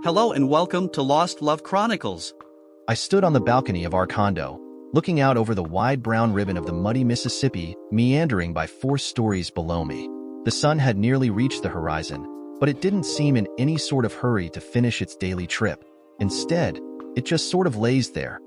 Hello and welcome to Lost Love Chronicles. I stood on the balcony of our condo, looking out over the wide brown ribbon of the muddy Mississippi meandering by 4 stories below me. The sun had nearly reached the horizon, but it didn't seem in any sort of hurry to finish its daily trip. Instead, it just sort of lays there,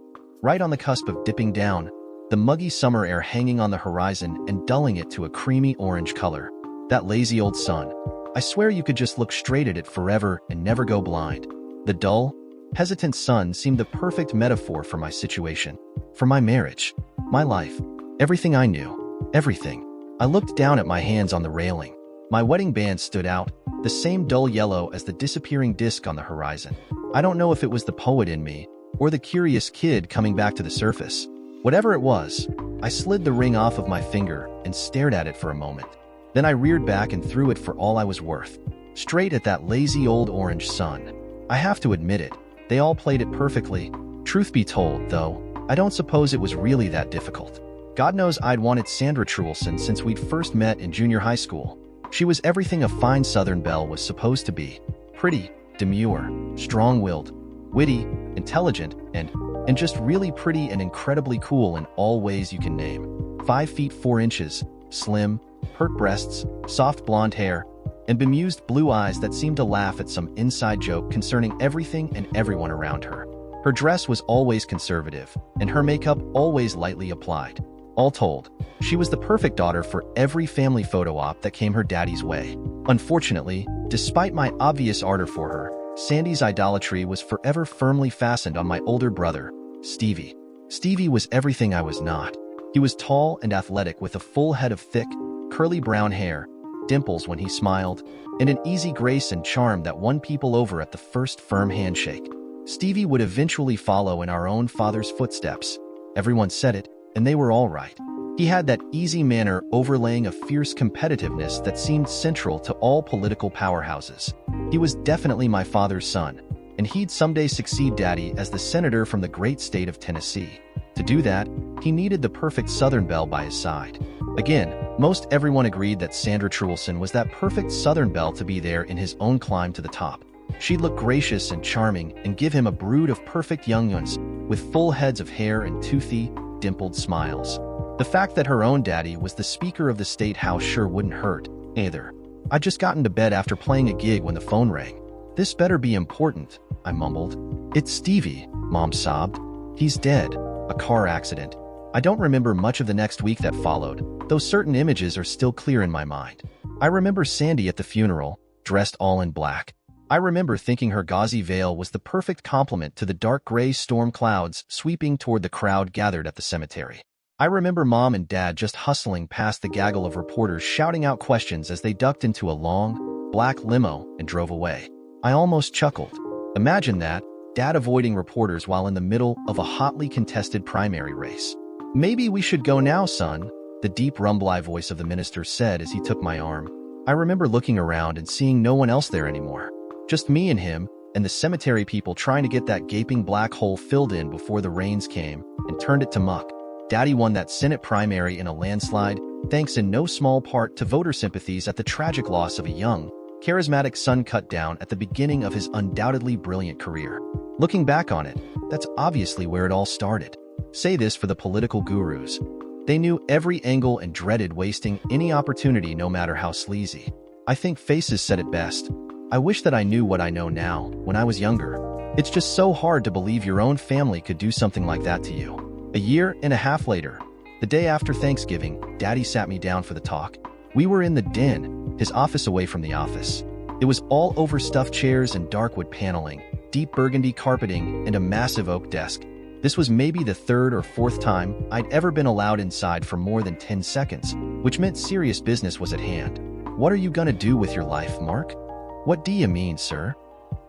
right on the cusp of dipping down, the muggy summer air hanging on the horizon and dulling it to a creamy orange color. That lazy old sun. I swear you could just look straight at it forever and never go blind. The dull, hesitant sun seemed the perfect metaphor for my situation, for my marriage, my life, everything I knew, everything. I looked down at my hands on the railing. My wedding band stood out, the same dull yellow as the disappearing disk on the horizon. I don't know if it was the poet in me, or the curious kid coming back to the surface. Whatever it was, I slid the ring off of my finger and stared at it for a moment. Then I reared back and threw it for all I was worth, straight at that lazy old orange sun. I have to admit it, they all played it perfectly. Truth be told, though, I don't suppose it was really that difficult. God knows I'd wanted Sandra Truelson since we'd first met in junior high school. She was everything a fine Southern belle was supposed to be. Pretty, demure, strong-willed, witty, intelligent, and just really pretty and incredibly cool in all ways you can name. 5 feet 4 inches, slim, pert breasts, soft blonde hair, and bemused blue eyes that seemed to laugh at some inside joke concerning everything and everyone around her. Her dress was always conservative, and her makeup always lightly applied. All told, she was the perfect daughter for every family photo op that came her daddy's way. Unfortunately, despite my obvious ardor for her, Sandy's idolatry was forever firmly fastened on my older brother, Stevie. Stevie was everything I was not. He was tall and athletic with a full head of thick, curly brown hair, dimples when he smiled, and an easy grace and charm that won people over at the first firm handshake. Stevie would eventually follow in our own father's footsteps. Everyone said it, and they were all right. He had that easy manner overlaying a fierce competitiveness that seemed central to all political powerhouses. He was definitely my father's son, and he'd someday succeed Daddy as the senator from the great state of Tennessee. To do that, he needed the perfect Southern belle by his side. Again, most everyone agreed that Sandra Truelson was that perfect Southern belle to be there in his own climb to the top. She'd look gracious and charming and give him a brood of perfect young ones with full heads of hair and toothy, dimpled smiles. The fact that her own daddy was the Speaker of the State House sure wouldn't hurt, either. I'd just gotten to bed after playing a gig when the phone rang. "This better be important," I mumbled. "It's Stevie," Mom sobbed. "He's dead. A car accident." I don't remember much of the next week that followed, though certain images are still clear in my mind. I remember Sandy at the funeral, dressed all in black. I remember thinking her gauzy veil was the perfect complement to the dark gray storm clouds sweeping toward the crowd gathered at the cemetery. I remember Mom and Dad just hustling past the gaggle of reporters shouting out questions as they ducked into a long, black limo and drove away. I almost chuckled. Imagine that, Dad avoiding reporters while in the middle of a hotly contested primary race. "Maybe we should go now, son," the deep rumbly voice of the minister said as he took my arm. I remember looking around and seeing no one else there anymore. Just me and him, and the cemetery people trying to get that gaping black hole filled in before the rains came and turned it to muck. Daddy won that Senate primary in a landslide, thanks in no small part to voter sympathies at the tragic loss of a young, charismatic son cut down at the beginning of his undoubtedly brilliant career. Looking back on it, that's obviously where it all started. Say this for the political gurus. They knew every angle and dreaded wasting any opportunity no matter how sleazy. I think Faces said it best. "I wish that I knew what I know now, when I was younger." It's just so hard to believe your own family could do something like that to you. A year and a half later, the day after Thanksgiving, Daddy sat me down for the talk. We were in the den, his office away from the office. It was all overstuffed chairs and dark wood paneling, deep burgundy carpeting, and a massive oak desk. This was maybe the 3rd or 4th time I'd ever been allowed inside for more than 10 seconds, which meant serious business was at hand. "What are you gonna do with your life, Mark?" "What do you mean, sir?"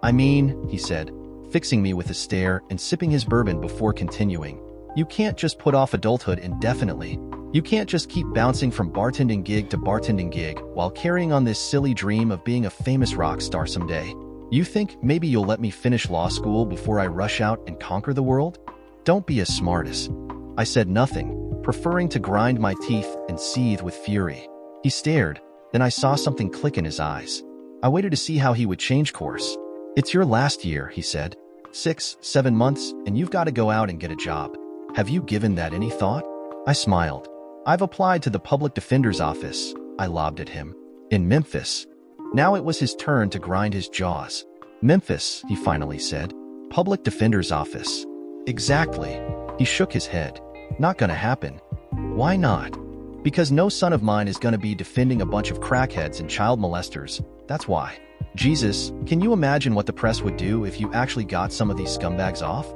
"I mean," he said, fixing me with a stare and sipping his bourbon before continuing. "You can't just put off adulthood indefinitely. You can't just keep bouncing from bartending gig to bartending gig while carrying on this silly dream of being a famous rock star someday. You think maybe you'll let me finish law school before I rush out and conquer the world? Don't be a smartass." I said nothing, preferring to grind my teeth and seethe with fury. He stared, then I saw something click in his eyes. I waited to see how he would change course. It's your last year, he said. 6, 7 months, and you've got to go out and get a job. Have you given that any thought? I smiled. I've applied to the public defender's office, I lobbed at him. In Memphis. Now it was his turn to grind his jaws. Memphis, he finally said. Public defender's office. Exactly. He shook his head. Not gonna happen. Why not? Because no son of mine is gonna be defending a bunch of crackheads and child molesters. That's why. Jesus, can you imagine what the press would do if you actually got some of these scumbags off?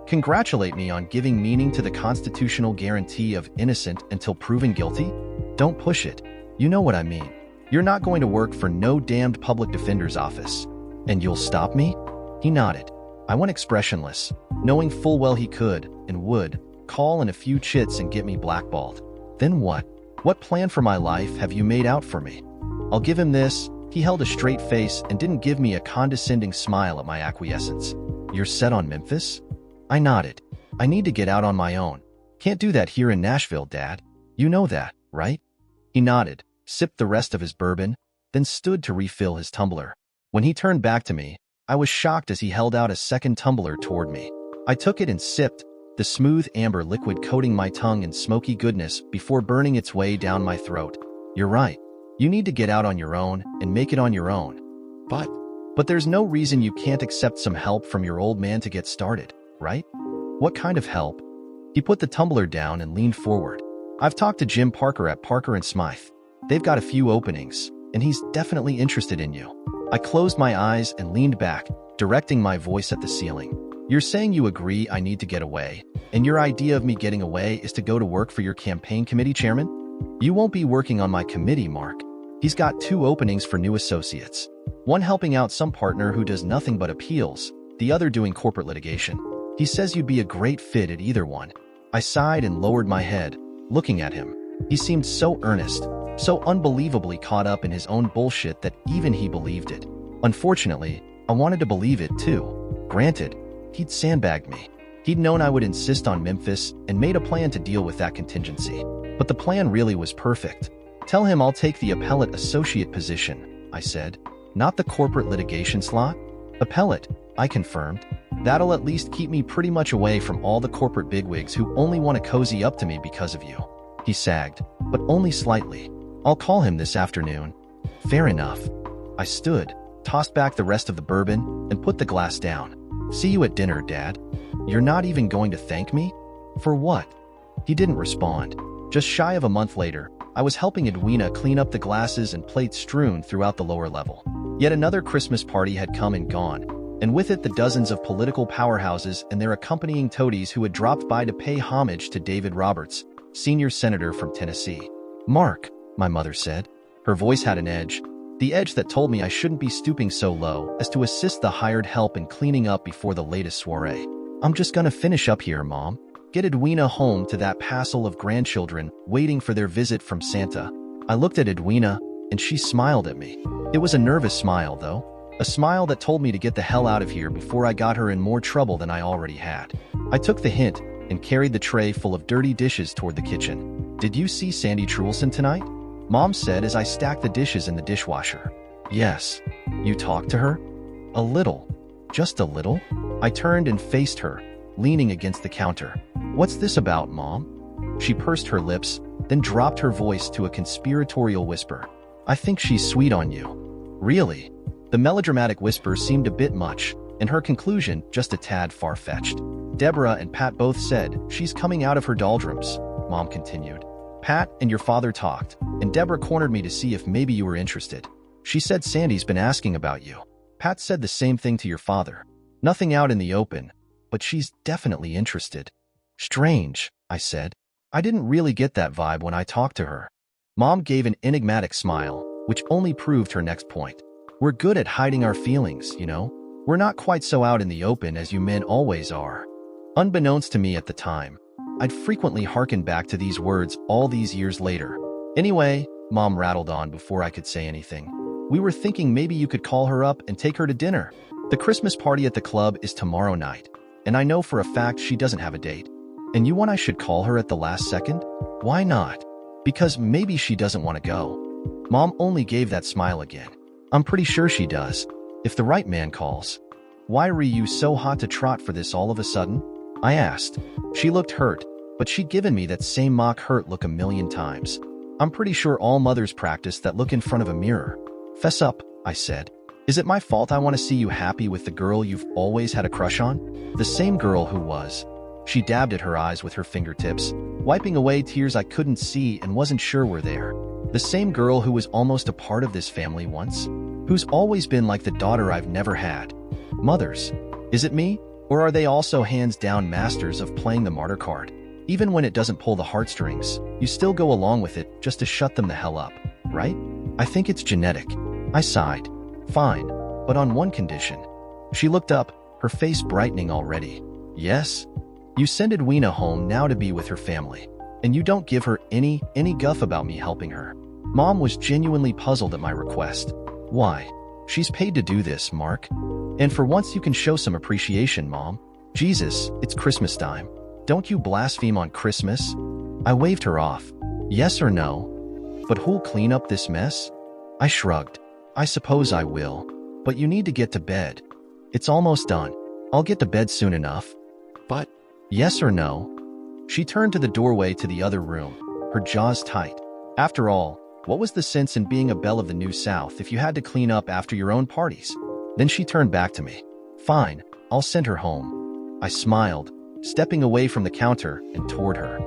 Congratulate me on giving meaning to the constitutional guarantee of innocent until proven guilty? Don't push it. You know what I mean. You're not going to work for no damned public defender's office. And you'll stop me? He nodded. I went expressionless, knowing full well he could, and would, call in a few chits and get me blackballed. Then what? What plan for my life have you made out for me? I'll give him this. He held a straight face and didn't give me a condescending smile at my acquiescence. You're set on Memphis? I nodded. I need to get out on my own. Can't do that here in Nashville, Dad. You know that, right? He nodded, sipped the rest of his bourbon, then stood to refill his tumbler. When he turned back to me, I was shocked as he held out a second tumbler toward me. I took it and sipped, the smooth amber liquid coating my tongue in smoky goodness before burning its way down my throat. You're right. You need to get out on your own and make it on your own. But there's no reason you can't accept some help from your old man to get started, right? What kind of help? He put the tumbler down and leaned forward. I've talked to Jim Parker at Parker & Smythe. They've got a few openings, and he's definitely interested in you. I closed my eyes and leaned back, directing my voice at the ceiling. You're saying you agree I need to get away, and your idea of me getting away is to go to work for your campaign committee chairman? You won't be working on my committee, Mark. He's got 2 openings for new associates. One helping out some partner who does nothing but appeals, the other doing corporate litigation. He says you'd be a great fit at either one. I sighed and lowered my head, looking at him. He seemed so earnest, so unbelievably caught up in his own bullshit that even he believed it. Unfortunately, I wanted to believe it too. Granted, he'd sandbagged me. He'd known I would insist on Memphis and made a plan to deal with that contingency. But the plan really was perfect. Tell him I'll take the appellate associate position, I said. Not the corporate litigation slot? Appellate, I confirmed. That'll at least keep me pretty much away from all the corporate bigwigs who only want to cozy up to me because of you. He sagged, but only slightly. I'll call him this afternoon. Fair enough. I stood, tossed back the rest of the bourbon, and put the glass down. See you at dinner, Dad. You're not even going to thank me? For what? He didn't respond. Just shy of a month later, I was helping Edwina clean up the glasses and plates strewn throughout the lower level. Yet another Christmas party had come and gone, and with it the dozens of political powerhouses and their accompanying toadies who had dropped by to pay homage to David Roberts, senior senator from Tennessee. Mark, my mother said. Her voice had an edge, the edge that told me I shouldn't be stooping so low as to assist the hired help in cleaning up before the latest soiree. I'm just gonna finish up here, Mom. Get Edwina home to that passel of grandchildren waiting for their visit from Santa. I looked at Edwina, and she smiled at me. It was a nervous smile, though. A smile that told me to get the hell out of here before I got her in more trouble than I already had. I took the hint and carried the tray full of dirty dishes toward the kitchen. Did you see Sandy Trulson tonight? Mom said as I stacked the dishes in the dishwasher. Yes. You talked to her? A little. Just a little? I turned and faced her, leaning against the counter. What's this about, Mom? She pursed her lips, then dropped her voice to a conspiratorial whisper. I think she's sweet on you. Really? The melodramatic whisper seemed a bit much, and her conclusion just a tad far-fetched. Deborah and Pat both said she's coming out of her doldrums, Mom continued. Pat and your father talked, and Deborah cornered me to see if maybe you were interested. She said Sandy's been asking about you. Pat said the same thing to your father. Nothing out in the open, but she's definitely interested. Strange, I said. I didn't really get that vibe when I talked to her. Mom gave an enigmatic smile, which only proved her next point. We're good at hiding our feelings, you know? We're not quite so out in the open as you men always are. Unbeknownst to me at the time, I'd frequently hearkened back to these words all these years later. Anyway, Mom rattled on before I could say anything. We were thinking maybe you could call her up and take her to dinner. The Christmas party at the club is tomorrow night, and I know for a fact she doesn't have a date. And you want I should call her at the last second? Why not? Because maybe she doesn't want to go. Mom only gave that smile again. I'm pretty sure she does. If the right man calls. Why were you so hot to trot for this all of a sudden? I asked. She looked hurt, but she'd given me that same mock hurt look a million times. I'm pretty sure all mothers practice that look in front of a mirror. Fess up, I said. Is it my fault I want to see you happy with the girl you've always had a crush on? The same girl who was. She dabbed at her eyes with her fingertips, wiping away tears I couldn't see and wasn't sure were there. The same girl who was almost a part of this family once, who's always been like the daughter I've never had. Mothers. Is it me? Or are they also hands-down masters of playing the martyr card? Even when it doesn't pull the heartstrings, you still go along with it just to shut them the hell up, right? I think it's genetic. I sighed. Fine, but on one condition. She looked up, her face brightening already. Yes? You send Edwina home now to be with her family, and you don't give her any guff about me helping her. Mom was genuinely puzzled at my request. Why? She's paid to do this, Mark. And for once you can show some appreciation, Mom. Jesus, it's Christmas time. Don't you blaspheme on Christmas? I waved her off. Yes or no? But who'll clean up this mess? I shrugged. I suppose I will. But you need to get to bed. It's almost done. I'll get to bed soon enough. But, yes or no? She turned to the doorway to the other room, her jaws tight. After all, what was the sense in being a belle of the New South if you had to clean up after your own parties? Then she turned back to me. Fine, I'll send her home. I smiled, stepping away from the counter and toward her.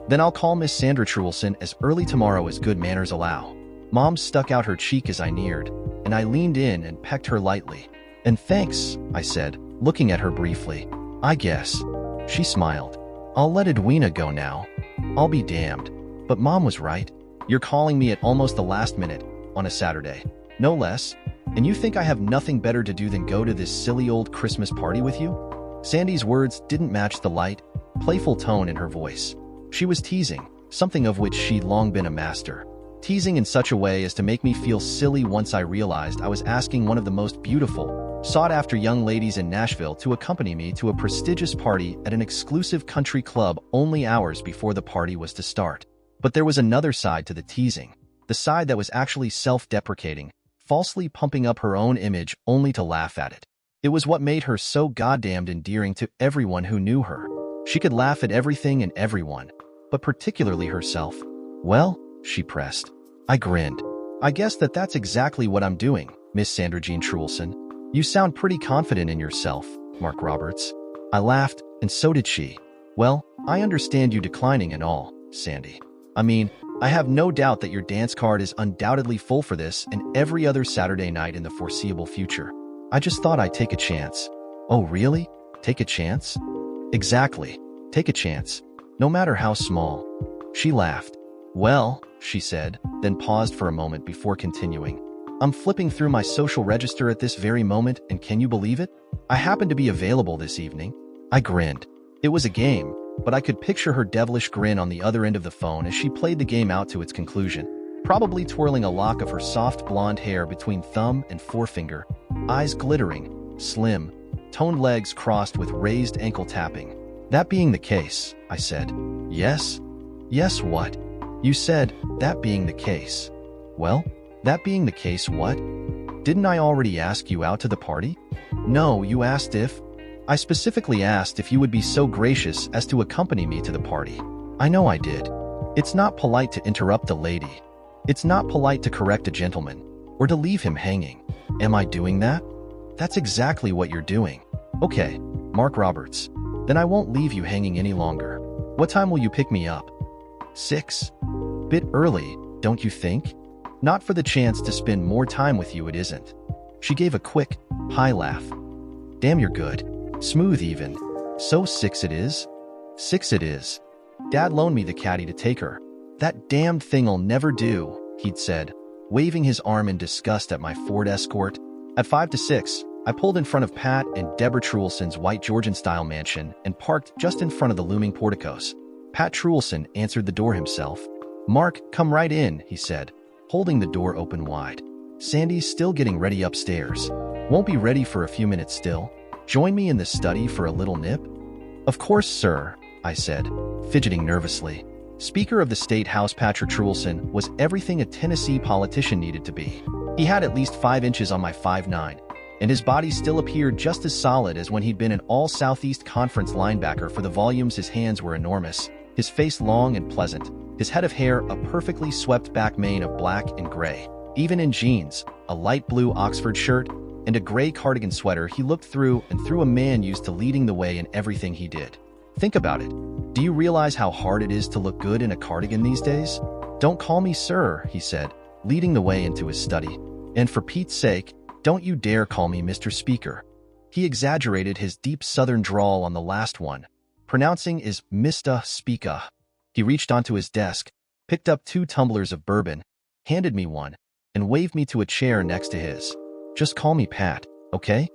Then I'll call Miss Sandra Truelson as early tomorrow as good manners allow. Mom stuck out her cheek as I neared, and I leaned in and pecked her lightly. And thanks, I said, looking at her briefly. I guess. She smiled. I'll let Edwina go now. I'll be damned. But Mom was right. You're calling me at almost the last minute, on a Saturday. No less. And you think I have nothing better to do than go to this silly old Christmas party with you? Sandy's words didn't match the light, playful tone in her voice. She was teasing, something of which she'd long been a master. Teasing in such a way as to make me feel silly once I realized I was asking one of the most beautiful, sought-after young ladies in Nashville to accompany me to a prestigious party at an exclusive country club only hours before the party was to start. But there was another side to the teasing, the side that was actually self-deprecating, falsely pumping up her own image only to laugh at it. It was what made her so goddamned endearing to everyone who knew her. She could laugh at everything and everyone, but particularly herself. Well, she pressed. I grinned. I guess that's exactly what I'm doing, Miss Sandra Jean Truelson. You sound pretty confident in yourself, Mark Roberts. I laughed, and so did she. Well, I understand you declining and all, Sandy. I mean, I have no doubt that your dance card is undoubtedly full for this and every other Saturday night in the foreseeable future. I just thought I'd take a chance. Oh, really? Take a chance? Exactly. Take a chance. No matter how small. She laughed. Well, she said, then paused for a moment before continuing. I'm flipping through my social register at this very moment, and can you believe it? I happen to be available this evening. I grinned. It was a game, but I could picture her devilish grin on the other end of the phone as she played the game out to its conclusion, probably twirling a lock of her soft blonde hair between thumb and forefinger, eyes glittering, slim, toned legs crossed with raised ankle tapping. That being the case, I said. Yes? Yes, what? You said, that being the case. Well, that being the case, what? Didn't I already ask you out to the party? No, you asked if. I specifically asked if you would be so gracious as to accompany me to the party. I know I did. It's not polite to interrupt a lady. It's not polite to correct a gentleman, or to leave him hanging. Am I doing that? That's exactly what you're doing. Okay, Mark Roberts. Then I won't leave you hanging any longer. What time will you pick me up? 6. Bit early, don't you think? Not for the chance to spend more time with you, it isn't. She gave a quick, high laugh. Damn, you're good. Smooth even. So 6 it is? 6 it is. Dad loaned me the caddy to take her. That damned thing'll never do, he'd said, waving his arm in disgust at my Ford Escort. At 5 to 6, I pulled in front of Pat and Deborah Truelson's white Georgian-style mansion and parked just in front of the looming porticos. Pat Truelson answered the door himself. Mark, come right in, he said, holding the door open wide. Sandy's still getting ready upstairs. Won't be ready for a few minutes still. Join me in the study for a little nip? Of course, sir, I said, fidgeting nervously. Speaker of the State House Patrick Truelson was everything a Tennessee politician needed to be. He had at least 5 inches on my 5'9", and his body still appeared just as solid as when he'd been an All-Southeast Conference linebacker for the volumes. His hands were enormous, his face long and pleasant, his head of hair a perfectly swept-back mane of black and gray. Even in jeans, a light blue Oxford shirt, and a gray cardigan sweater, he looked through and through a man used to leading the way in everything he did. Think about it. Do you realize how hard it is to look good in a cardigan these days? "Don't call me sir," he said, leading the way into his study. "And for Pete's sake, don't you dare call me Mr. Speaker." He exaggerated his deep southern drawl on the last one, pronouncing is Mr. Speaker. He reached onto his desk, picked up 2 tumblers of bourbon, handed me one, and waved me to a chair next to his. "Just call me Pat, okay?"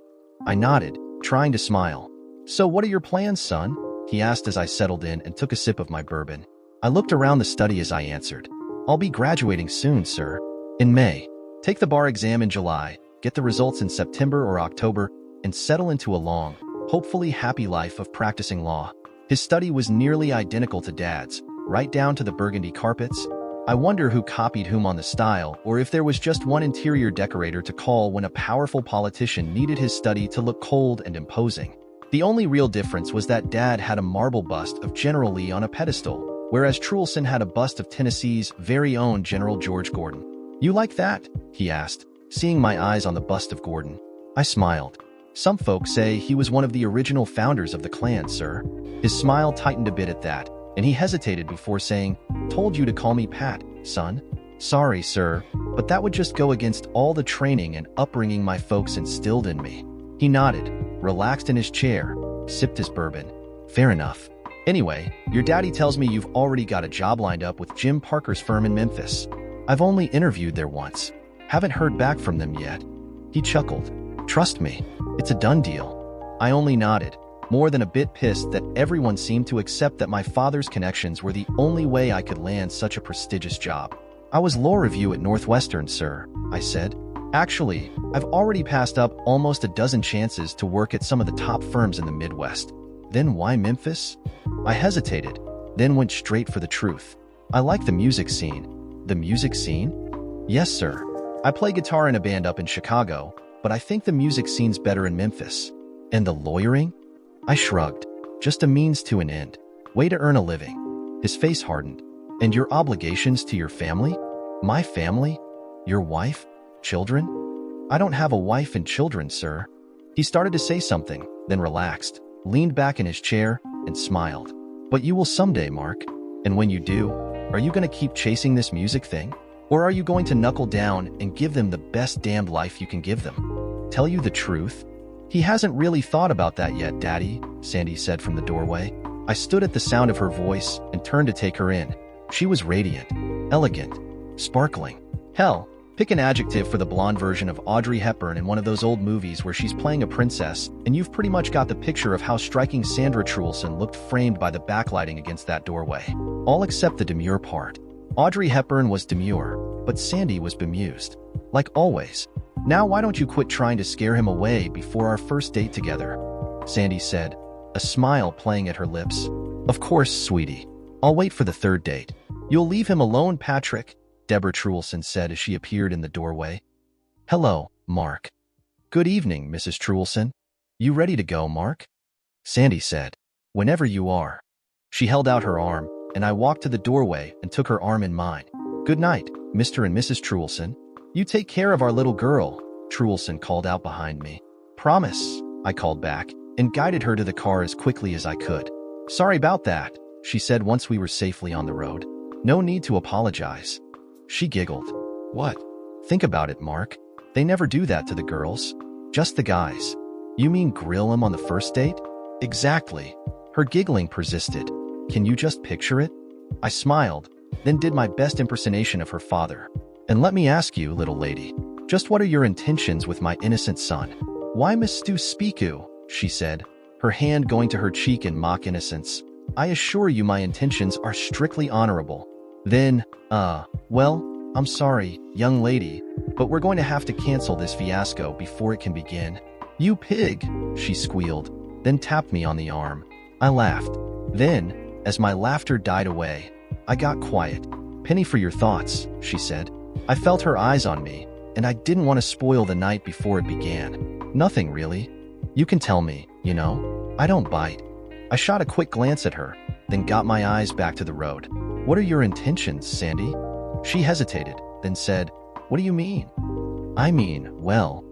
I nodded, trying to smile. "So what are your plans, son?" he asked as I settled in and took a sip of my bourbon. I looked around the study as I answered. "I'll be graduating soon, sir. In May. Take the bar exam in July, get the results in September or October, and settle into a long, hopefully happy life of practicing law." His study was nearly identical to Dad's, right down to the burgundy carpets. I wonder who copied whom on the style, or if there was just one interior decorator to call when a powerful politician needed his study to look cold and imposing. The only real difference was that Dad had a marble bust of General Lee on a pedestal, whereas Truelson had a bust of Tennessee's very own General George Gordon. "You like that?" he asked, seeing my eyes on the bust of Gordon. I smiled. "Some folks say he was one of the original founders of the Klan, sir." His smile tightened a bit at that, and he hesitated before saying, "Told you to call me Pat, son." "Sorry, sir, but that would just go against all the training and upbringing my folks instilled in me." He nodded, relaxed in his chair, sipped his bourbon. "Fair enough. Anyway, your daddy tells me you've already got a job lined up with Jim Parker's firm in Memphis." "I've only interviewed there once. Haven't heard back from them yet." He chuckled. "Trust me, it's a done deal." I only nodded, more than a bit pissed that everyone seemed to accept that my father's connections were the only way I could land such a prestigious job. "I was law review at Northwestern, sir," I said. "Actually, I've already passed up almost a dozen chances to work at some of the top firms in the Midwest." "Then why Memphis?" I hesitated, then went straight for the truth. "I like the music scene." "The music scene?" "Yes, sir. I play guitar in a band up in Chicago, but I think the music scene's better in Memphis." "And the lawyering?" I shrugged. "Just a means to an end. Way to earn a living." His face hardened. "And your obligations to your family?" "My family? Your wife? Children?" "I don't have a wife and children, sir." He started to say something, then relaxed, leaned back in his chair, and smiled. "But you will someday, Mark. And when you do, are you going to keep chasing this music thing? Or are you going to knuckle down and give them the best damned life you can give them?" "Tell you the truth? He hasn't really thought about that yet, Daddy," Sandy said from the doorway. I stood at the sound of her voice and turned to take her in. She was radiant, elegant, sparkling. Hell, pick an adjective for the blonde version of Audrey Hepburn in one of those old movies where she's playing a princess, and you've pretty much got the picture of how striking Sandra Truelson looked framed by the backlighting against that doorway. All except the demure part. Audrey Hepburn was demure, but Sandy was bemused. Like always. "Now why don't you quit trying to scare him away before our first date together?" Sandy said, a smile playing at her lips. "Of course, sweetie. I'll wait for the third date." "You'll leave him alone, Patrick," Deborah Truelson said as she appeared in the doorway. "Hello, Mark." "Good evening, Mrs. Truelson. You ready to go, Mark?" Sandy said, "Whenever you are." She held out her arm, and I walked to the doorway and took her arm in mine. "Good night, Mr. and Mrs. Truelson. You take care of our little girl," Truelson called out behind me. "Promise," I called back, and guided her to the car as quickly as I could. "Sorry about that," she said once we were safely on the road. "No need to apologize." She giggled. "What?" "Think about it, Mark. They never do that to the girls. Just the guys." "You mean grill them on the first date?" "Exactly." Her giggling persisted. "Can you just picture it?" I smiled, then did my best impersonation of her father. "And let me ask you, little lady, just what are your intentions with my innocent son?" "Why, Miss Stu Spiku," she said, her hand going to her cheek in mock innocence. "I assure you my intentions are strictly honorable." "Then, well, I'm sorry, young lady, but we're going to have to cancel this fiasco before it can begin." "You pig," she squealed, then tapped me on the arm. I laughed. Then, as my laughter died away, I got quiet. "Penny for your thoughts," she said. I felt her eyes on me, and I didn't want to spoil the night before it began. Nothing really. You can tell me, you know. I don't bite. I shot a quick glance at her, then got my eyes back to the road. What are your intentions, Sandy? She hesitated, then said, What do you mean? I mean, well,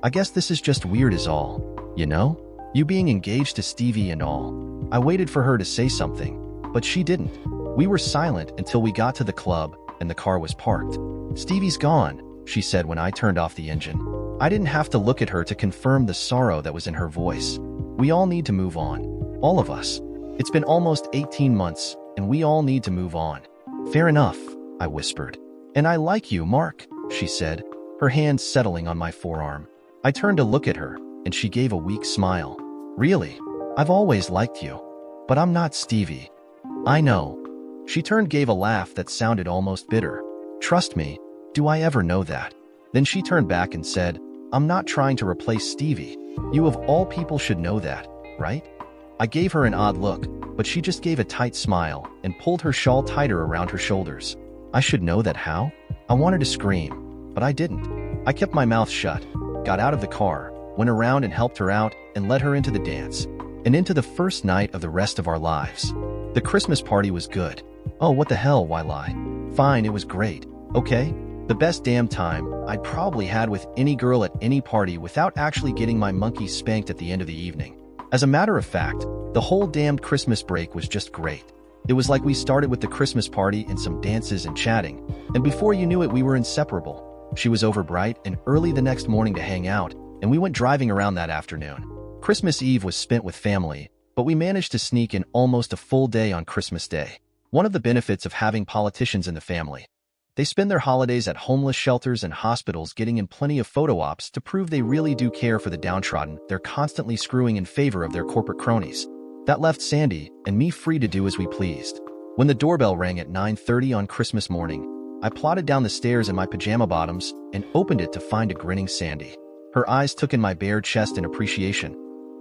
I guess this is just weird is all, you know? You being engaged to Stevie and all. I waited for her to say something, but she didn't. We were silent until we got to the club and the car was parked. Stevie's gone, she said when I turned off the engine. I didn't have to look at her to confirm the sorrow that was in her voice. We all need to move on. All of us. It's been almost 18 months, and we all need to move on. Fair enough, I whispered. And I like you, Mark, she said, her hand settling on my forearm. I turned to look at her, and she gave a weak smile. Really? I've always liked you. But I'm not Stevie. I know. She gave a laugh that sounded almost bitter. Trust me, do I ever know that? Then she turned back and said, I'm not trying to replace Stevie. You of all people should know that, right? I gave her an odd look, but she just gave a tight smile and pulled her shawl tighter around her shoulders. I should know that how? I wanted to scream, but I didn't. I kept my mouth shut, got out of the car, went around and helped her out and led her into the dance, and into the first night of the rest of our lives. The Christmas party was good. Oh, what the hell, why lie? Fine, it was great. Okay? The best damn time I'd probably had with any girl at any party without actually getting my monkey spanked at the end of the evening. As a matter of fact, the whole damned Christmas break was just great. It was like we started with the Christmas party and some dances and chatting, and before you knew it, we were inseparable. She was over bright and early the next morning to hang out, and we went driving around that afternoon. Christmas Eve was spent with family, but we managed to sneak in almost a full day on Christmas Day. One of the benefits of having politicians in the family. They spend their holidays at homeless shelters and hospitals getting in plenty of photo ops to prove they really do care for the downtrodden they're constantly screwing in favor of their corporate cronies. That left Sandy and me free to do as we pleased. When the doorbell rang at 9:30 on Christmas morning, I plodded down the stairs in my pajama bottoms and opened it to find a grinning Sandy. Her eyes took in my bare chest in appreciation.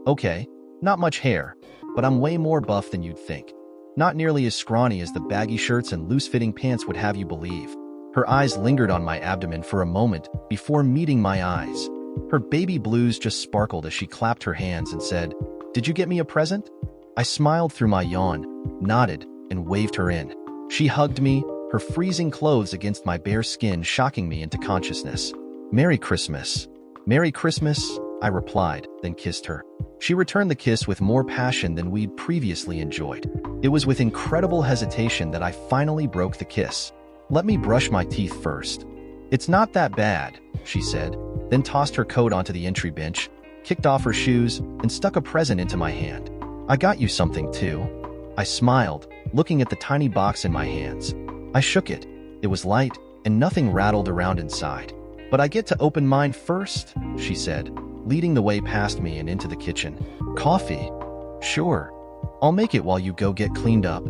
Okay, not much hair, but I'm way more buff than you'd think. Not nearly as scrawny as the baggy shirts and loose-fitting pants would have you believe. Her eyes lingered on my abdomen for a moment before meeting my eyes. Her baby blues just sparkled as she clapped her hands and said, Did you get me a present? I smiled through my yawn, nodded, and waved her in. She hugged me, her freezing clothes against my bare skin shocking me into consciousness. Merry Christmas. Merry Christmas, I replied, then kissed her. She returned the kiss with more passion than we'd previously enjoyed. It was with incredible hesitation that I finally broke the kiss. Let me brush my teeth first. It's not that bad, she said, then tossed her coat onto the entry bench, kicked off her shoes, and stuck a present into my hand. I got you something too. I smiled, looking at the tiny box in my hands. I shook it. It was light, and nothing rattled around inside. But I get to open mine first, she said, leading the way past me and into the kitchen. Coffee? Sure. I'll make it while you go get cleaned up.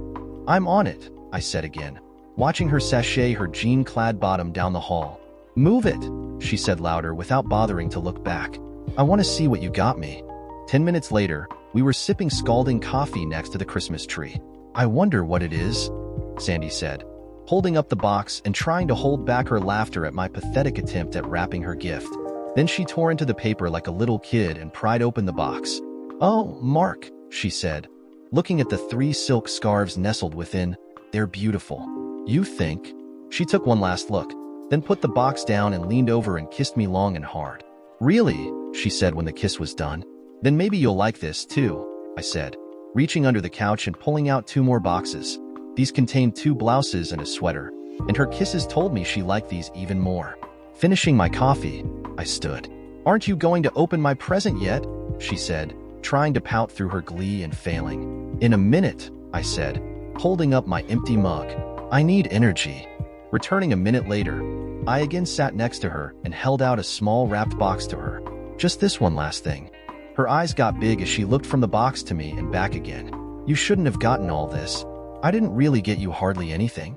I'm on it, I said again, watching her sashay her jean-clad bottom down the hall. Move it, she said louder without bothering to look back. I want to see what you got me. 10 minutes later, we were sipping scalding coffee next to the Christmas tree. I wonder what it is, Sandy said, holding up the box and trying to hold back her laughter at my pathetic attempt at wrapping her gift. Then she tore into the paper like a little kid and pried open the box. Oh, Mark, she said, looking at the 3 silk scarves nestled within. They're beautiful. You think? She took one last look, then put the box down and leaned over and kissed me long and hard. Really? She said when the kiss was done. Then maybe you'll like this too, I said, reaching under the couch and pulling out 2 more boxes. These contained 2 blouses and a sweater, and her kisses told me she liked these even more. Finishing my coffee, I stood. Aren't you going to open my present yet? She said, trying to pout through her glee and failing. In a minute, I said, holding up my empty mug. I need energy. Returning a minute later, I again sat next to her and held out a small wrapped box to her. Just this one last thing. Her eyes got big as she looked from the box to me and back again. You shouldn't have gotten all this. I didn't really get you hardly anything.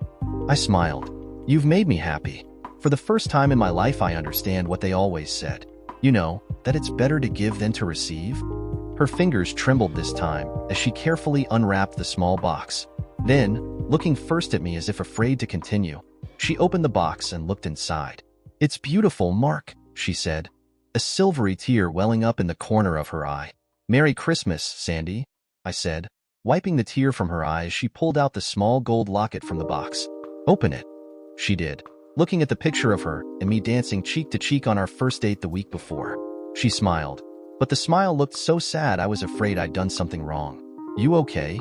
I smiled. You've made me happy. For the first time in my life, I understand what they always said. You know, that it's better to give than to receive. Her fingers trembled this time as she carefully unwrapped the small box. Then, looking first at me as if afraid to continue, she opened the box and looked inside. It's beautiful, Mark, she said. a silvery tear welling up in the corner of her eye. "Merry Christmas, Sandy," I said, wiping the tear from her eye as she pulled out the small gold locket from the box. "Open it." She did, looking at the picture of her and me dancing cheek to cheek on our first date the week before. She smiled, but the smile looked so sad I was afraid I'd done something wrong. "You okay?"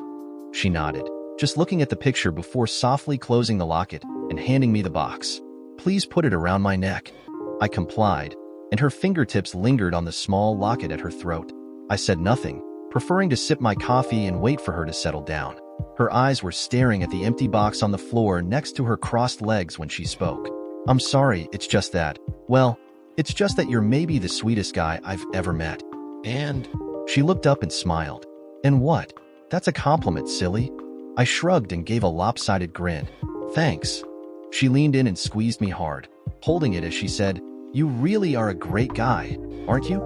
She nodded, just looking at the picture before softly closing the locket and handing me the box. "Please put it around my neck." I complied, and her fingertips lingered on the small locket at her throat. I said nothing, preferring to sip my coffee and wait for her to settle down. Her eyes were staring at the empty box on the floor next to her crossed legs when she spoke. "I'm sorry, it's just that. Well, it's just that you're maybe the sweetest guy I've ever met." And she looked up and smiled. "And what? That's a compliment, silly." I shrugged and gave a lopsided grin. "Thanks." She leaned in and squeezed me hard, holding it as she said, "You really are a great guy, aren't you?"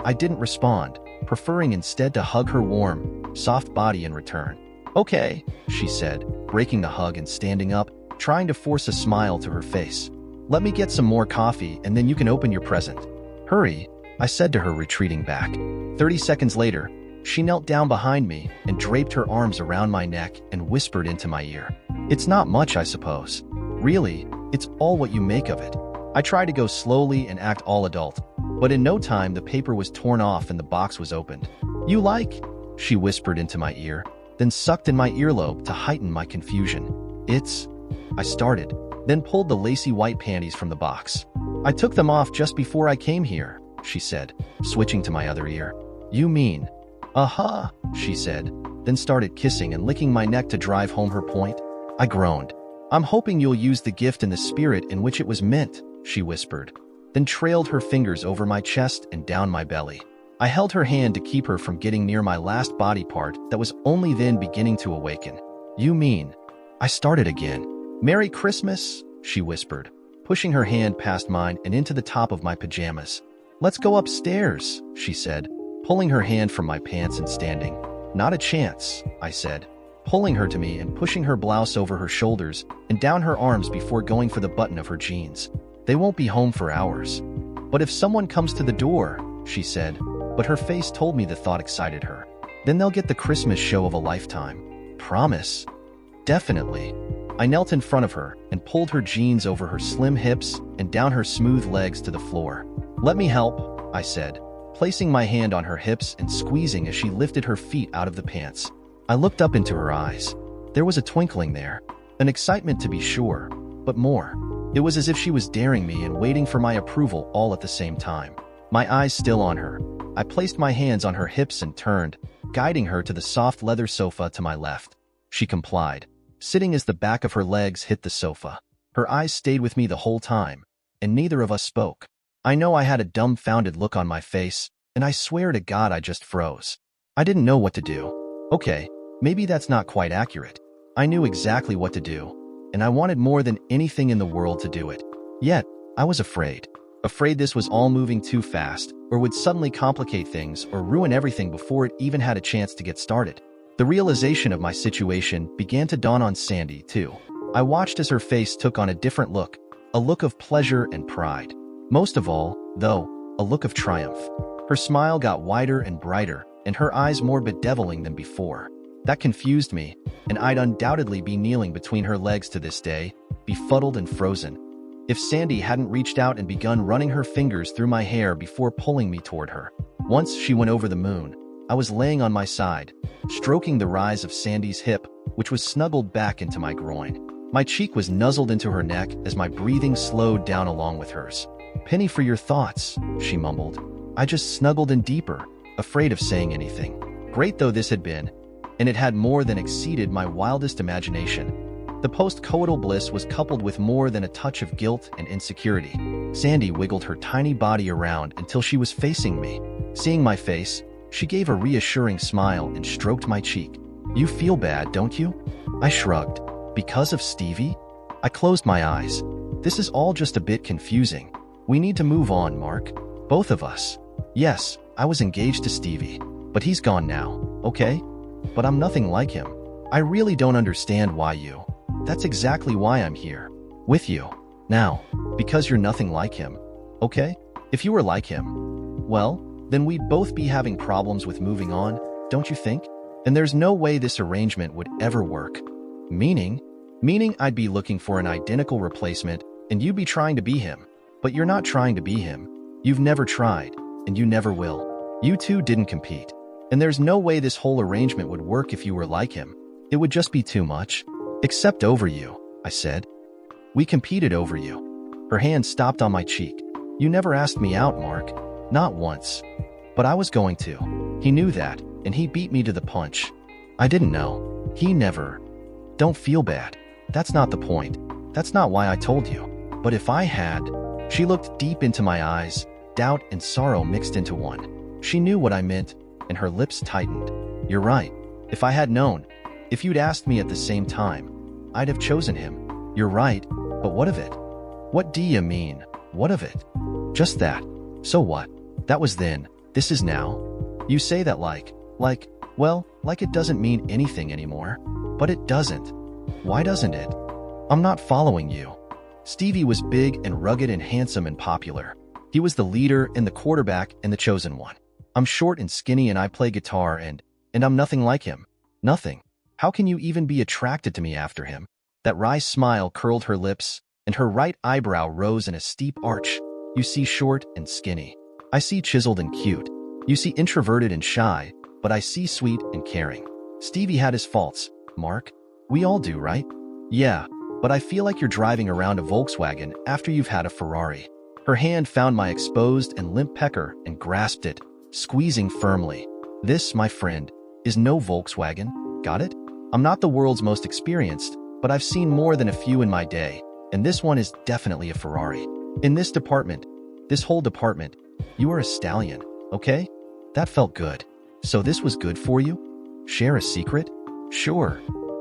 I didn't respond, preferring instead to hug her warm, soft body in return. "Okay," she said, breaking the hug and standing up, trying to force a smile to her face. "Let me get some more coffee and then you can open your present." "Hurry," I said to her, retreating back. 30 seconds later, she knelt down behind me and draped her arms around my neck and whispered into my ear. "It's not much, I suppose. Really, it's all what you make of it." I tried to go slowly and act all adult, but in no time the paper was torn off and the box was opened. "You like?" she whispered into my ear, then sucked in my earlobe to heighten my confusion. "It's..." I started, then pulled the lacy white panties from the box. "I took them off just before I came here," she said, switching to my other ear. "You mean..." "Uh-huh," she said, then started kissing and licking my neck to drive home her point. I groaned. "I'm hoping you'll use the gift in the spirit in which it was meant," she whispered, then trailed her fingers over my chest and down my belly. I held her hand to keep her from getting near my last body part that was only then beginning to awaken. "You mean..." I started again. "Merry Christmas," she whispered, pushing her hand past mine and into the top of my pajamas. "Let's go upstairs," she said, pulling her hand from my pants and standing. "Not a chance," I said, pulling her to me and pushing her blouse over her shoulders and down her arms before going for the button of her jeans. "They won't be home for hours." "But if someone comes to the door," she said, but her face told me the thought excited her. "Then they'll get the Christmas show of a lifetime." "Promise?" "Definitely." I knelt in front of her and pulled her jeans over her slim hips and down her smooth legs to the floor. "Let me help," I said, placing my hand on her hips and squeezing as she lifted her feet out of the pants. I looked up into her eyes. There was a twinkling there, an excitement to be sure, but more. It was as if she was daring me and waiting for my approval all at the same time. My eyes still on her, I placed my hands on her hips and turned, guiding her to the soft leather sofa to my left. She complied, sitting as the back of her legs hit the sofa. Her eyes stayed with me the whole time, and neither of us spoke. I know I had a dumbfounded look on my face, and I swear to God I just froze. I didn't know what to do. Okay, maybe that's not quite accurate. I knew exactly what to do, and I wanted more than anything in the world to do it. Yet, I was afraid. Afraid this was all moving too fast, or would suddenly complicate things or ruin everything before it even had a chance to get started. The realization of my situation began to dawn on Sandy, too. I watched as her face took on a different look, a look of pleasure and pride. Most of all, though, a look of triumph. Her smile got wider and brighter, and her eyes more bedeviling than before. That confused me, and I'd undoubtedly be kneeling between her legs to this day, befuddled and frozen, if Sandy hadn't reached out and begun running her fingers through my hair before pulling me toward her. Once she went over the moon, I was laying on my side, stroking the rise of Sandy's hip, which was snuggled back into my groin. My cheek was nuzzled into her neck as my breathing slowed down along with hers. "Penny for your thoughts," she mumbled. I just snuggled in deeper, afraid of saying anything. Great though this had been, and it had more than exceeded my wildest imagination, the post-coital bliss was coupled with more than a touch of guilt and insecurity. Sandy wiggled her tiny body around until she was facing me. Seeing my face, she gave a reassuring smile and stroked my cheek. "You feel bad, don't you?" I shrugged. "Because of Stevie?" I closed my eyes. "This is all just a bit confusing. We need to move on, Mark. Both of us. Yes, I was engaged to Stevie, but he's gone now, okay? But I'm nothing like him. I really don't understand why you... That's exactly why I'm here. With you. Now. Because you're nothing like him. Okay? If you were like him, well, then we'd both be having problems with moving on, don't you think? And there's no way this arrangement would ever work. Meaning I'd be looking for an identical replacement and you'd be trying to be him. But you're not trying to be him. You've never tried, and you never will. You two didn't compete. And there's no way this whole arrangement would work if you were like him. It would just be too much. Except over you, I said. We competed over you. Her hand stopped on my cheek. You never asked me out, Mark. Not once. But I was going to. He knew that, and he beat me to the punch. I didn't know. He never. Don't feel bad. That's not the point. That's not why I told you. But if I had... She looked deep into my eyes, doubt and sorrow mixed into one. She knew what I meant, and her lips tightened. You're right. If I had known, if you'd asked me at the same time, I'd have chosen him. You're right, but what of it? What do you mean, what of it? Just that. So what? That was then. This is now. You say that like it doesn't mean anything anymore. But it doesn't. Why doesn't it? I'm not following you. Stevie was big and rugged and handsome and popular. He was the leader and the quarterback and the chosen one. I'm short and skinny and I play guitar and I'm nothing like him. Nothing. How can you even be attracted to me after him? That wry smile curled her lips and her right eyebrow rose in a steep arch. You see short and skinny. I see chiseled and cute. You see introverted and shy, but I see sweet and caring. Stevie had his faults, Mark. We all do, right? Yeah, but I feel like you're driving around a Volkswagen after you've had a Ferrari. Her hand found my exposed and limp pecker and grasped it, squeezing firmly. This, my friend, is no Volkswagen. Got it? I'm not the world's most experienced, but I've seen more than a few in my day, and this one is definitely a Ferrari. In this department, this whole department, you are a stallion, okay? That felt good. So this was good for you? Share a secret? Sure.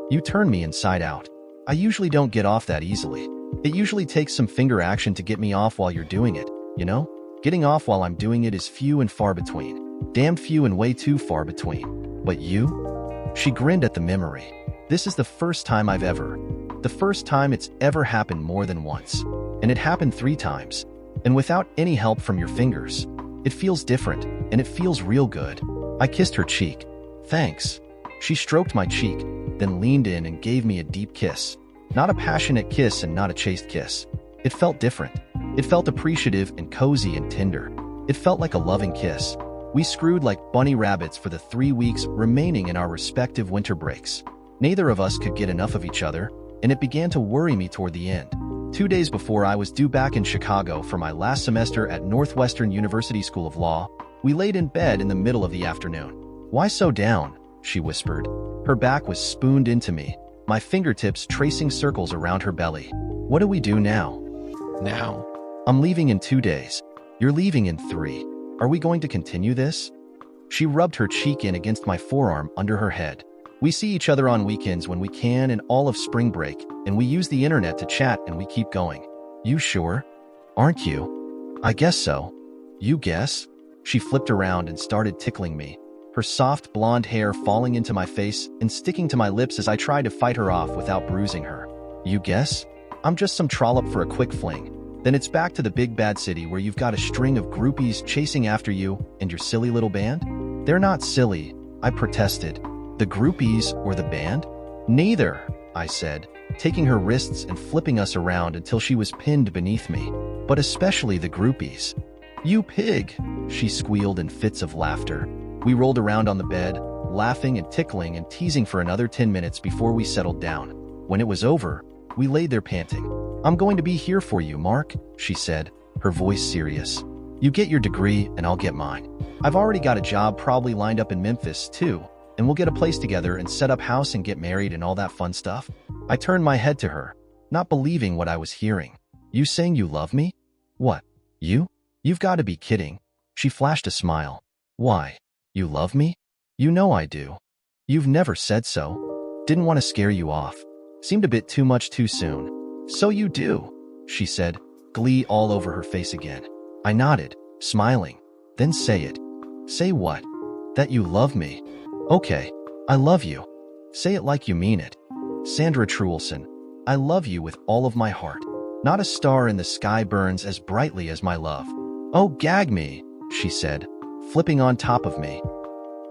You turned me inside out. I usually don't get off that easily. It usually takes some finger action to get me off while you're doing it, you know? Getting off while I'm doing it is few and far between. Damned few and way too far between. But you? She grinned at the memory. This is the first time the first time it's ever happened more than once. And it happened 3 times. And without any help from your fingers. It feels different, and it feels real good. I kissed her cheek. Thanks. She stroked my cheek, then leaned in and gave me a deep kiss. Not a passionate kiss and not a chaste kiss. It felt different. It felt appreciative and cozy and tender. It felt like a loving kiss. We screwed like bunny rabbits for the 3 weeks remaining in our respective winter breaks. Neither of us could get enough of each other, and it began to worry me toward the end. 2 days before I was due back in Chicago for my last semester at Northwestern University School of Law, we laid in bed in the middle of the afternoon. Why so down? She whispered. Her back was spooned into me, my fingertips tracing circles around her belly. What do we do now? Now? I'm leaving in 2 days. You're leaving in 3. Are we going to continue this? She rubbed her cheek in against my forearm under her head. We see each other on weekends when we can and all of spring break, and we use the internet to chat and we keep going. You sure? Aren't you? I guess so. You guess? She flipped around and started tickling me, her soft blonde hair falling into my face and sticking to my lips as I tried to fight her off without bruising her. You guess? I'm just some trollop for a quick fling. Then it's back to the big bad city where you've got a string of groupies chasing after you and your silly little band? They're not silly, I protested. The groupies or the band? Neither, I said, taking her wrists and flipping us around until she was pinned beneath me. But especially the groupies. You pig, she squealed in fits of laughter. We rolled around on the bed, laughing and tickling and teasing for another 10 minutes before we settled down. When it was over, we laid there panting. I'm going to be here for you, Mark, she said, her voice serious. You get your degree and I'll get mine. I've already got a job probably lined up in Memphis, too, and we'll get a place together and set up house and get married and all that fun stuff. I turned my head to her, not believing what I was hearing. You saying you love me? What? You? You've got to be kidding. She flashed a smile. Why? You love me? You know I do. You've never said so. Didn't want to scare you off. Seemed a bit too much too soon. So you do, she said, glee all over her face again. I nodded, smiling. Then say it. Say what? That you love me. Okay, I love you. Say it like you mean it. Sandra Truelson, I love you with all of my heart. Not a star in the sky burns as brightly as my love. Oh, gag me, she said, flipping on top of me.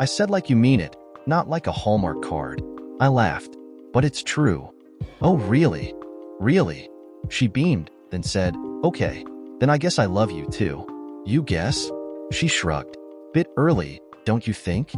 I said like you mean it, not like a Hallmark card. I laughed. But it's true. Oh, really? Really? She beamed, then said, okay, then I guess I love you too. You guess? She shrugged. Bit early, don't you think?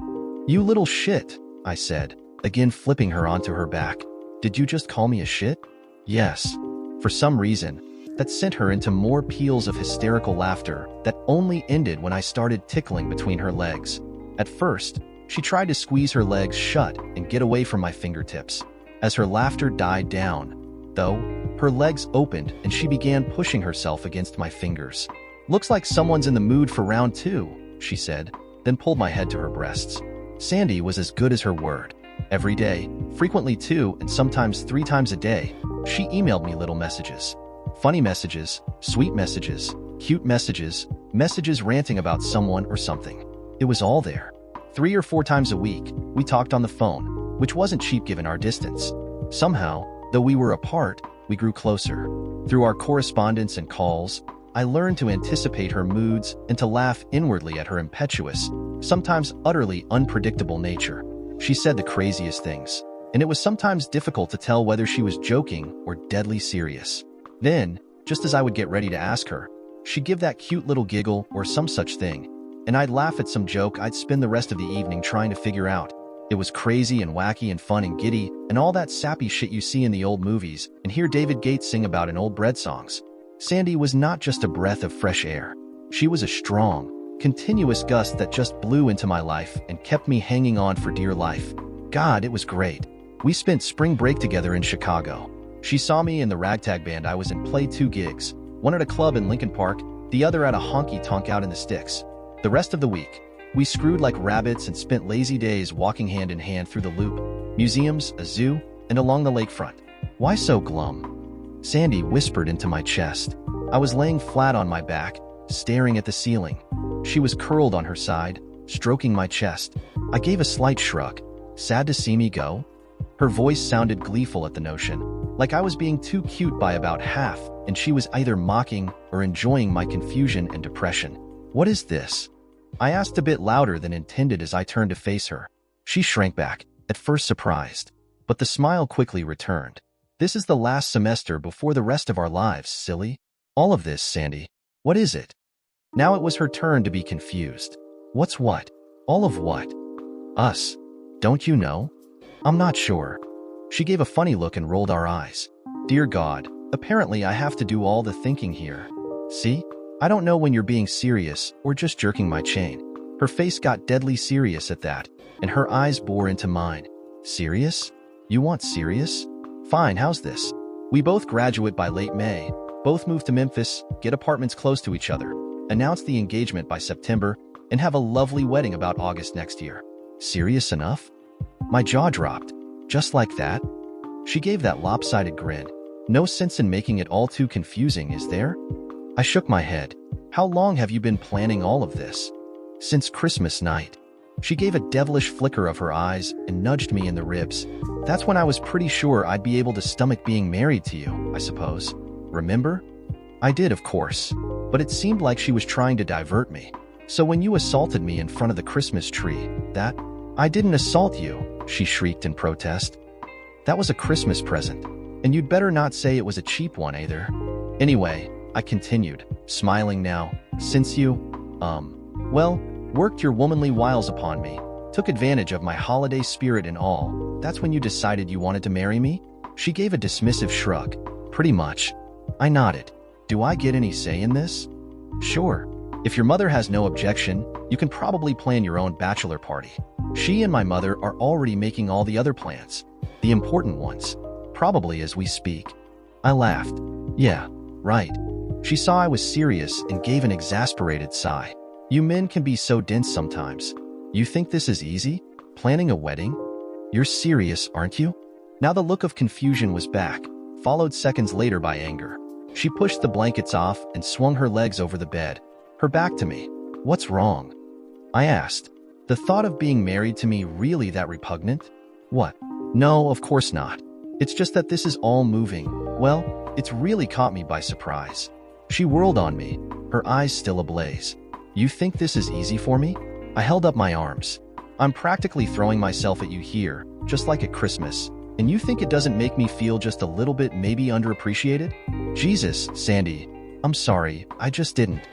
You little shit, I said, again flipping her onto her back. Did you just call me a shit? Yes. For some reason, that sent her into more peals of hysterical laughter that only ended when I started tickling between her legs. At first, she tried to squeeze her legs shut and get away from my fingertips. As her laughter died down, though, her legs opened and she began pushing herself against my fingers. Looks like someone's in the mood for round 2, she said, then pulled my head to her breasts. Sandy was as good as her word. Every day, frequently 2 and sometimes 3 times a day, she emailed me little messages. Funny messages, sweet messages, cute messages, messages ranting about someone or something. It was all there. 3 or 4 times a week, we talked on the phone, which wasn't cheap given our distance. Somehow, though we were apart, we grew closer. Through our correspondence and calls, I learned to anticipate her moods and to laugh inwardly at her impetuous, sometimes utterly unpredictable nature. She said the craziest things, and it was sometimes difficult to tell whether she was joking or deadly serious. Then, just as I would get ready to ask her, she'd give that cute little giggle or some such thing, and I'd laugh at some joke I'd spend the rest of the evening trying to figure out. It was crazy and wacky and fun and giddy and all that sappy shit you see in the old movies and hear David Gates sing about in old bread songs. Sandy was not just a breath of fresh air. She was a strong, continuous gust that just blew into my life and kept me hanging on for dear life. God, it was great. We spent spring break together in Chicago. She saw me in the ragtag band I was in, played 2 gigs, one at a club in Lincoln Park, the other at a honky-tonk out in the sticks. The rest of the week, we screwed like rabbits and spent lazy days walking hand in hand through the Loop, museums, a zoo, and along the lakefront. Why so glum? Sandy whispered into my chest. I was laying flat on my back, staring at the ceiling. She was curled on her side, stroking my chest. I gave a slight shrug. Sad to see me go? Her voice sounded gleeful at the notion, like I was being too cute by about half, and she was either mocking or enjoying my confusion and depression. What is this? I asked a bit louder than intended as I turned to face her. She shrank back, at first surprised, but the smile quickly returned. This is the last semester before the rest of our lives, silly. All of this, Sandy. What is it? Now it was her turn to be confused. What's what? All of what? Us. Don't you know? I'm not sure. She gave a funny look and rolled our eyes. Dear God, apparently I have to do all the thinking here. See? I don't know when you're being serious or just jerking my chain. Her face got deadly serious at that, and her eyes bore into mine. Serious? You want serious? Fine, how's this? We both graduate by late May, both move to Memphis, get apartments close to each other, announce the engagement by September, and have a lovely wedding about August next year. Serious enough? My jaw dropped. Just like that? She gave that lopsided grin. No sense in making it all too confusing, is there? I shook my head. How long have you been planning all of this? Since Christmas night. She gave a devilish flicker of her eyes and nudged me in the ribs. That's when I was pretty sure I'd be able to stomach being married to you, I suppose. Remember? I did, of course, but it seemed like she was trying to divert me. So when you assaulted me in front of the Christmas tree, that... I didn't assault you, she shrieked in protest. That was a Christmas present, and you'd better not say it was a cheap one either. Anyway, I continued, smiling now, since you, worked your womanly wiles upon me, took advantage of my holiday spirit and all, that's when you decided you wanted to marry me? She gave a dismissive shrug. Pretty much. I nodded. Do I get any say in this? Sure. If your mother has no objection, you can probably plan your own bachelor party. She and my mother are already making all the other plans, the important ones, probably as we speak. I laughed. Yeah, right. She saw I was serious and gave an exasperated sigh. You men can be so dense sometimes. You think this is easy? Planning a wedding? You're serious, aren't you? Now the look of confusion was back, followed seconds later by anger. She pushed the blankets off and swung her legs over the bed, her back to me. What's wrong? I asked. The thought of being married to me really that repugnant? What? No, of course not. It's just that this is all moving. Well, it's really caught me by surprise. She whirled on me, her eyes still ablaze. You think this is easy for me? I held up my arms. I'm practically throwing myself at you here, just like at Christmas. And you think it doesn't make me feel just a little bit maybe underappreciated? Jesus, Sandy. I'm sorry, I just didn't.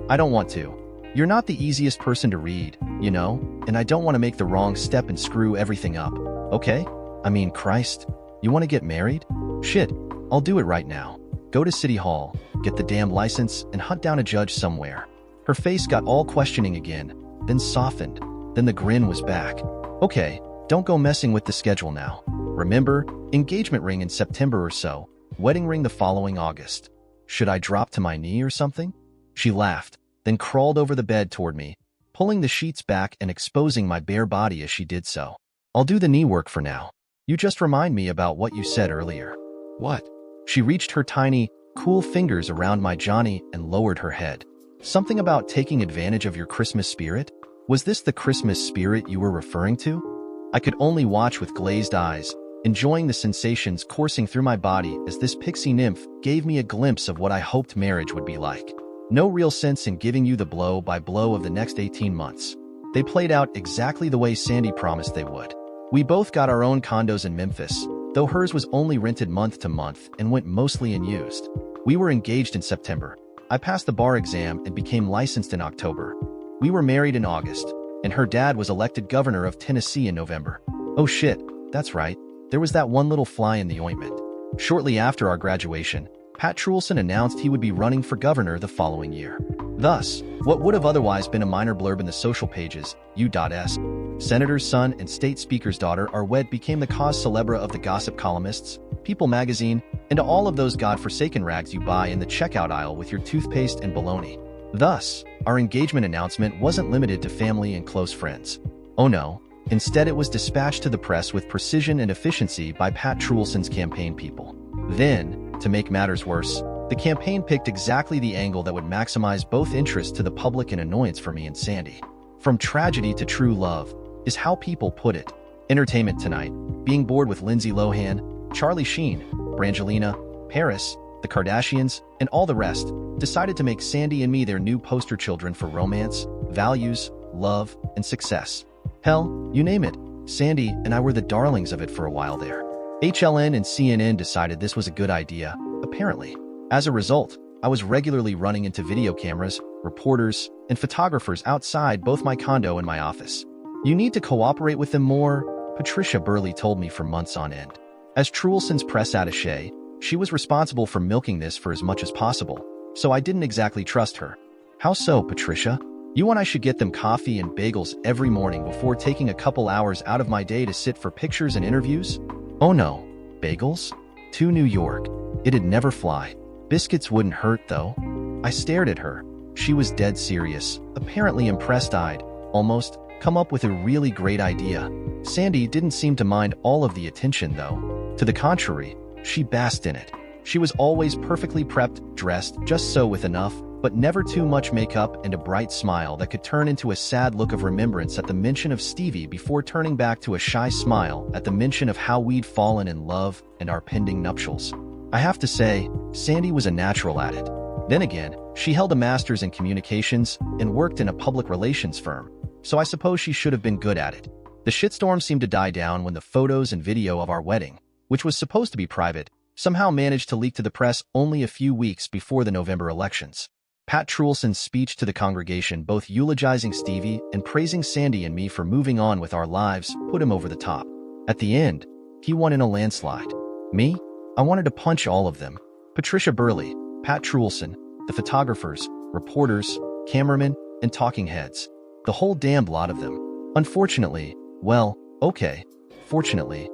I don't want to. You're not the easiest person to read, you know, and I don't want to make the wrong step and screw everything up, okay? I mean, Christ, you want to get married? Shit, I'll do it right now. Go to City Hall, get the damn license, and hunt down a judge somewhere. Her face got all questioning again, then softened, then the grin was back. Okay, don't go messing with the schedule now. Remember, engagement ring in September or so, wedding ring the following August. Should I drop to my knee or something? She laughed, then crawled over the bed toward me, pulling the sheets back and exposing my bare body as she did so. I'll do the knee work for now. You just remind me about what you said earlier. What? She reached her tiny, cool fingers around my Johnny and lowered her head. Something about taking advantage of your Christmas spirit? Was this the Christmas spirit you were referring to? I could only watch with glazed eyes, enjoying the sensations coursing through my body as this pixie nymph gave me a glimpse of what I hoped marriage would be like. No real sense in giving you the blow by blow of the next 18 months. They played out exactly the way Sandy promised they would. We both got our own condos in Memphis, though hers was only rented month to month and went mostly unused. We were engaged in September. I passed the bar exam and became licensed in October. We were married in August, and her dad was elected governor of Tennessee in November. Oh shit, that's right. There was that one little fly in the ointment. Shortly after our graduation, Pat Trulson announced he would be running for governor the following year. Thus, what would have otherwise been a minor blurb in the social pages, U.S. Senator's son and state speaker's daughter are wed became the cause célèbre of the gossip columnists, People magazine, and all of those godforsaken rags you buy in the checkout aisle with your toothpaste and bologna. Thus, our engagement announcement wasn't limited to family and close friends. Oh no, instead it was dispatched to the press with precision and efficiency by Pat Trulson's campaign people. Then, to make matters worse, the campaign picked exactly the angle that would maximize both interests to the public and annoyance for me and Sandy. From tragedy to true love, is how people put it. Entertainment Tonight, being bored with Lindsay Lohan, Charlie Sheen, Brangelina, Paris, the Kardashians, and all the rest, decided to make Sandy and me their new poster children for romance, values, love, and success. Hell, you name it, Sandy and I were the darlings of it for a while there. HLN and CNN decided this was a good idea, apparently. As a result, I was regularly running into video cameras, reporters, and photographers outside both my condo and my office. You need to cooperate with them more, Patricia Burley told me for months on end. As Trulson's press attaché, she was responsible for milking this for as much as possible, so I didn't exactly trust her. How so, Patricia? You and I should get them coffee and bagels every morning before taking a couple hours out of my day to sit for pictures and interviews? Oh no, bagels? To New York. It'd never fly. Biscuits wouldn't hurt, though. I stared at her. She was dead serious, apparently impressed-eyed, almost come up with a really great idea. Sandy didn't seem to mind all of the attention, though. To the contrary, she basked in it. She was always perfectly prepped, dressed just so with enough, but never too much makeup and a bright smile that could turn into a sad look of remembrance at the mention of Stevie before turning back to a shy smile at the mention of how we'd fallen in love and our pending nuptials. I have to say, Sandy was a natural at it. Then again, she held a master's in communications and worked in a public relations firm, so I suppose she should have been good at it. The shitstorm seemed to die down when the photos and video of our wedding, which was supposed to be private, somehow managed to leak to the press only a few weeks before the November elections. Pat Trulson's speech to the congregation, both eulogizing Stevie and praising Sandy and me for moving on with our lives, put him over the top. At the end, he won in a landslide. Me? I wanted to punch all of them. Patricia Burley, Pat Trulson, the photographers, reporters, cameramen, and talking heads. The whole damned lot of them. Unfortunately, well, okay, fortunately,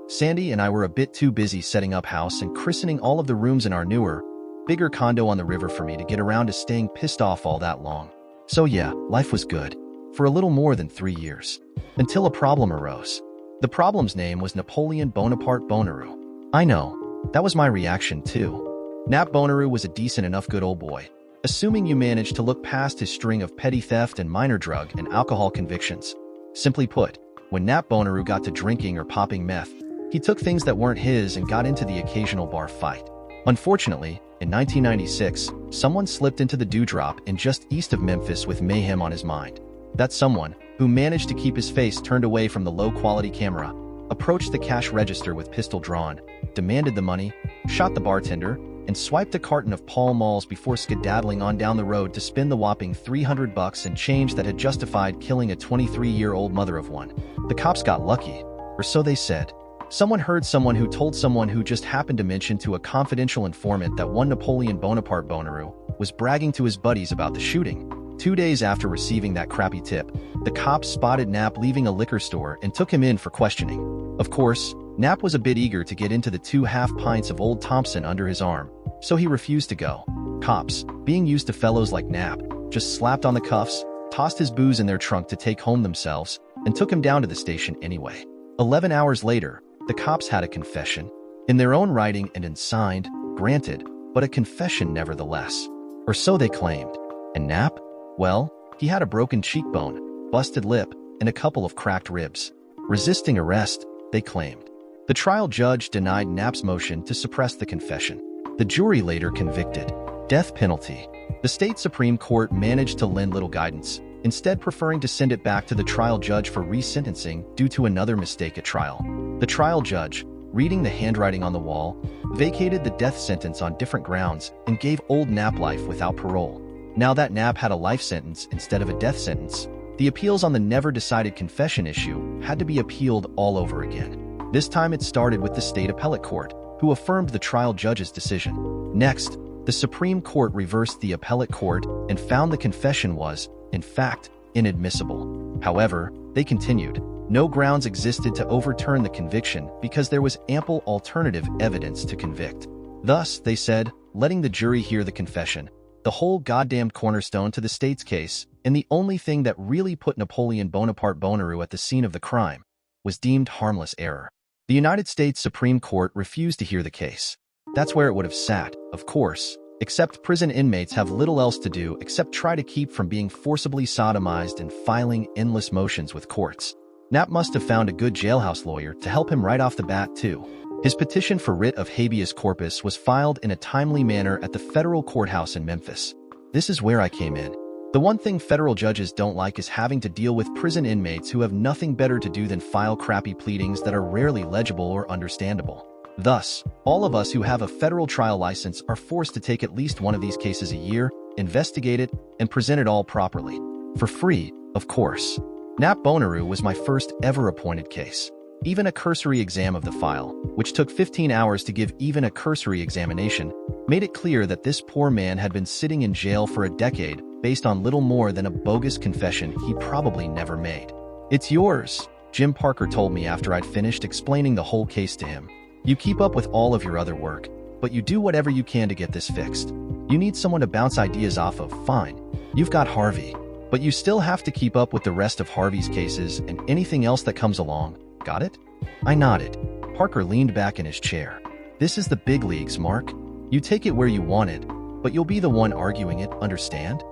Sandy and I were a bit too busy setting up house and christening all of the rooms in our newer, bigger condo on the river for me to get around to staying pissed off all that long. So yeah, life was good. For a little more than 3 years. Until a problem arose. The problem's name was Napoleon Bonaparte Bonnaroo. I know, that was my reaction too. Nap Bonnaroo was a decent enough good old boy. Assuming you managed to look past his string of petty theft and minor drug and alcohol convictions. Simply put, when Nap Bonnaroo got to drinking or popping meth, he took things that weren't his and got into the occasional bar fight. Unfortunately, in 1996, someone slipped into the dewdrop in just east of Memphis with mayhem on his mind. That someone, who managed to keep his face turned away from the low-quality camera, approached the cash register with pistol drawn, demanded the money, shot the bartender, and swiped a carton of Pall Malls before skedaddling on down the road to spend the whopping $300 in change that had justified killing a 23-year-old mother of one. The cops got lucky, or so they said. Someone heard someone who told someone who just happened to mention to a confidential informant that one Napoleon Bonaparte Bonnaroo was bragging to his buddies about the shooting. 2 days after receiving that crappy tip, the cops spotted Knapp leaving a liquor store and took him in for questioning. Of course, Knapp was a bit eager to get into the 2 half-pints of Old Thompson under his arm, so he refused to go. Cops, being used to fellows like Knapp, just slapped on the cuffs, tossed his booze in their trunk to take home themselves, and took him down to the station anyway. 11 hours later, the cops had a confession. In their own writing and unsigned, granted, but a confession nevertheless. Or so they claimed. And Knapp? Well, he had a broken cheekbone, busted lip, and a couple of cracked ribs. Resisting arrest, they claimed. The trial judge denied Knapp's motion to suppress the confession. The jury later convicted. Death penalty. The state Supreme Court managed to lend little guidance, instead preferring to send it back to the trial judge for resentencing due to another mistake at trial. The trial judge, reading the handwriting on the wall, vacated the death sentence on different grounds and gave old Knapp life without parole. Now that Knapp had a life sentence instead of a death sentence, the appeals on the never-decided confession issue had to be appealed all over again. This time it started with the state appellate court, who affirmed the trial judge's decision. Next, the Supreme Court reversed the appellate court and found the confession was, in fact, inadmissible. However, they continued. No grounds existed to overturn the conviction because there was ample alternative evidence to convict. Thus, they said, letting the jury hear the confession, the whole goddamned cornerstone to the state's case, and the only thing that really put Napoleon Bonaparte Bonnaroo at the scene of the crime, was deemed harmless error. The United States Supreme Court refused to hear the case. That's where it would have sat, of course, except prison inmates have little else to do except try to keep from being forcibly sodomized and filing endless motions with courts. Knapp must have found a good jailhouse lawyer to help him right off the bat, too. His petition for writ of habeas corpus was filed in a timely manner at the federal courthouse in Memphis. This is where I came in. The one thing federal judges don't like is having to deal with prison inmates who have nothing better to do than file crappy pleadings that are rarely legible or understandable. Thus, all of us who have a federal trial license are forced to take at least one of these cases a year, investigate it, and present it all properly. For free, of course. Knapp Bonnaroo was my first ever appointed case. Even a cursory exam of the file, which took 15 hours to give even a cursory examination, made it clear that this poor man had been sitting in jail for a decade based on little more than a bogus confession he probably never made. "It's yours," Jim Parker told me after I'd finished explaining the whole case to him. "You keep up with all of your other work, but you do whatever you can to get this fixed. You need someone to bounce ideas off of, fine. You've got Harvey. But you still have to keep up with the rest of Harvey's cases and anything else that comes along. Got it?" I nodded. Parker leaned back in his chair. "This is the big leagues, Mark. You take it where you want it, but you'll be the one arguing it, understand?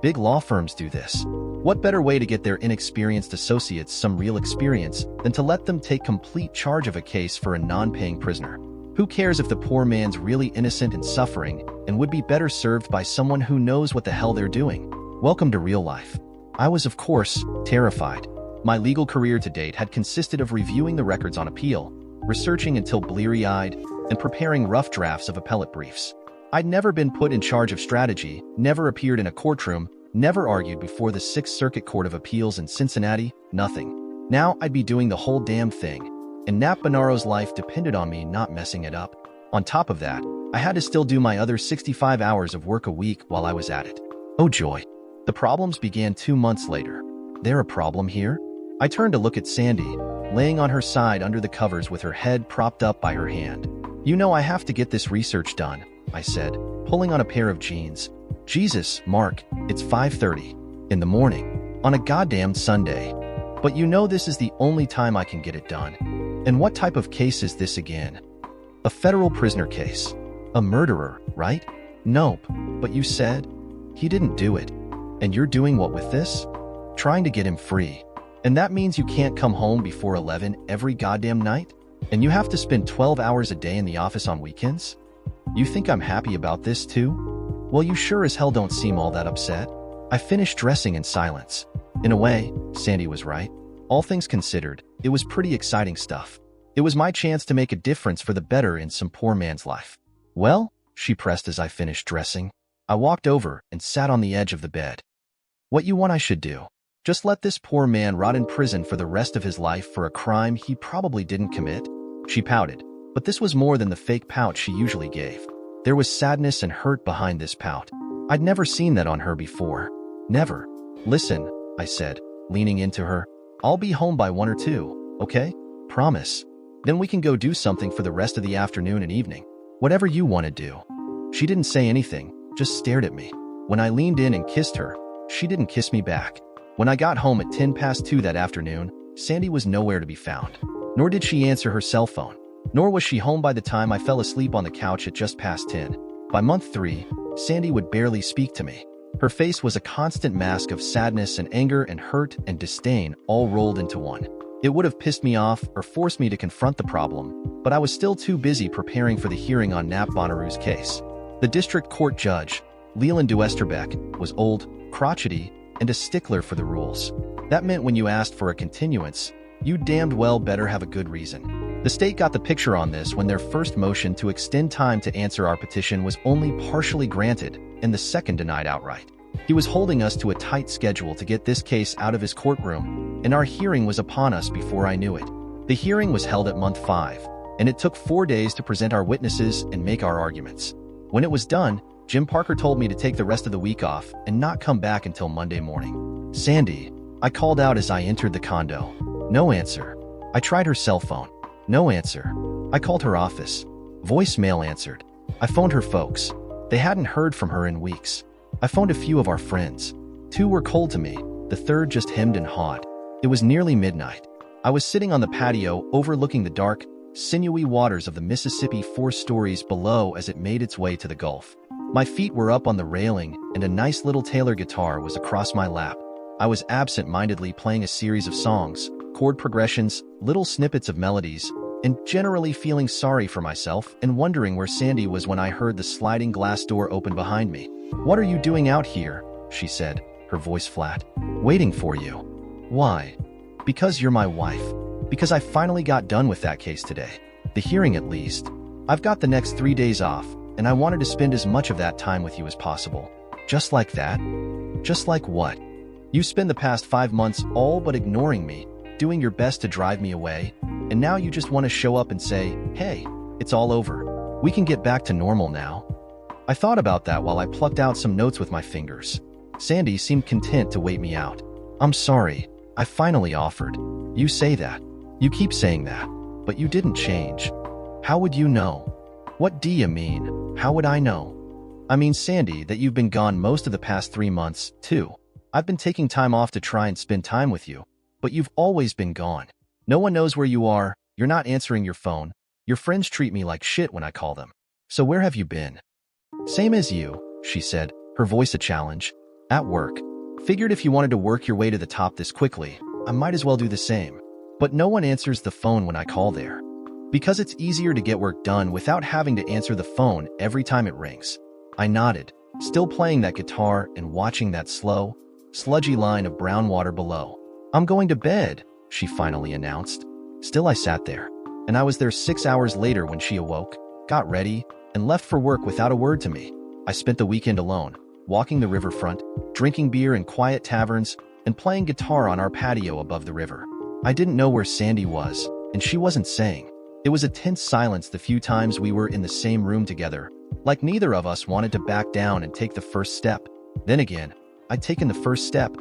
Big law firms do this. What better way to get their inexperienced associates some real experience than to let them take complete charge of a case for a non-paying prisoner? Who cares if the poor man's really innocent and suffering and would be better served by someone who knows what the hell they're doing? Welcome to real life." I was, of course, terrified. My legal career to date had consisted of reviewing the records on appeal, researching until bleary-eyed, and preparing rough drafts of appellate briefs. I'd never been put in charge of strategy, never appeared in a courtroom, never argued before the Sixth Circuit Court of Appeals in Cincinnati, nothing. Now I'd be doing the whole damn thing, and Knapp Bonnaro's life depended on me not messing it up. On top of that, I had to still do my other 65 hours of work a week while I was at it. Oh joy. The problems began 2 months later. There a problem here? I turned to look at Sandy, laying on her side under the covers with her head propped up by her hand. "You know I have to get this research done," I said, pulling on a pair of jeans. "Jesus, Mark, it's 5:30 in the morning, on a goddamn Sunday. But you know this is the only time I can get it done. And what type of case is this again? A federal prisoner case. A murderer, right? Nope, but you said he didn't do it. And you're doing what with this? Trying to get him free. And that means you can't come home before 11 every goddamn night? And you have to spend 12 hours a day in the office on weekends?" You think I'm happy about this too? Well, you sure as hell don't seem all that upset. I finished dressing in silence. In a way, Sandy was right. All things considered, it was pretty exciting stuff. It was my chance to make a difference for the better in some poor man's life. Well, she pressed as I finished dressing. I walked over and sat on the edge of the bed. What you want I should do? Just let this poor man rot in prison for the rest of his life for a crime he probably didn't commit? She pouted, but this was more than the fake pout she usually gave. There was sadness and hurt behind this pout. I'd never seen that on her before. Never. Listen, I said, leaning into her. I'll be home by 1 or 2, okay? Promise. Then we can go do something for the rest of the afternoon and evening. Whatever you want to do. She didn't say anything, just stared at me. When I leaned in and kissed her, she didn't kiss me back. When I got home at 2:10 that afternoon, Sandy was nowhere to be found. Nor did she answer her cell phone. Nor was she home by the time I fell asleep on the couch at just past 10. By month 3, Sandy would barely speak to me. Her face was a constant mask of sadness and anger and hurt and disdain all rolled into one. It would have pissed me off or forced me to confront the problem, but I was still too busy preparing for the hearing on Nap Bonnaroo's case. The district court judge, Leland Duesterbeck, was old, crotchety, and a stickler for the rules. That meant when you asked for a continuance, you damned well better have a good reason. The state got the picture on this when their first motion to extend time to answer our petition was only partially granted and the second denied outright. He was holding us to a tight schedule to get this case out of his courtroom, and our hearing was upon us before I knew it. The hearing was held at month 5, and it took 4 days to present our witnesses and make our arguments. When it was done, Jim Parker told me to take the rest of the week off and not come back until Monday morning. Sandy, I called out as I entered the condo. No answer. I tried her cell phone. No answer. I called her office. Voicemail answered. I phoned her folks. They hadn't heard from her in weeks. I phoned a few of our friends. 2 were cold to me. The third just hemmed and hawed. It was nearly midnight. I was sitting on the patio overlooking the dark, sinewy waters of the Mississippi 4 stories below as it made its way to the Gulf. My feet were up on the railing, and a nice little Taylor guitar was across my lap. I was absent-mindedly playing a series of songs, chord progressions, little snippets of melodies, and generally feeling sorry for myself and wondering where Sandy was when I heard the sliding glass door open behind me. "What are you doing out here?" she said, her voice flat. "Waiting for you." "Why?" "Because you're my wife. Because I finally got done with that case today. The hearing at least. I've got the next 3 days off, and I wanted to spend as much of that time with you as possible." "Just like that?" "Just like what?" "You spent the past 5 months all but ignoring me, doing your best to drive me away, and now you just want to show up and say, hey, it's all over. We can get back to normal now." I thought about that while I plucked out some notes with my fingers. Sandy seemed content to wait me out. "I'm sorry," I finally offered. "You say that. You keep saying that. But you didn't change." "How would you know?" "What do you mean? How would I know?" "I mean, Sandy, that you've been gone most of the past 3 months, too. I've been taking time off to try and spend time with you, but you've always been gone. No one knows where you are, you're not answering your phone, your friends treat me like shit when I call them. So where have you been?" "Same as you," she said, her voice a challenge. "At work. Figured if you wanted to work your way to the top this quickly, I might as well do the same. But no one answers the phone when I call there. Because it's easier to get work done without having to answer the phone every time it rings." I nodded, still playing that guitar and watching that slow, sludgy line of brown water below. "I'm going to bed," she finally announced. Still I sat there, and I was there 6 hours later when she awoke, got ready, and left for work without a word to me. I spent the weekend alone, walking the riverfront, drinking beer in quiet taverns, and playing guitar on our patio above the river. I didn't know where Sandy was, and she wasn't saying. It was a tense silence the few times we were in the same room together, like neither of us wanted to back down and take the first step. Then again, I'd taken the first step,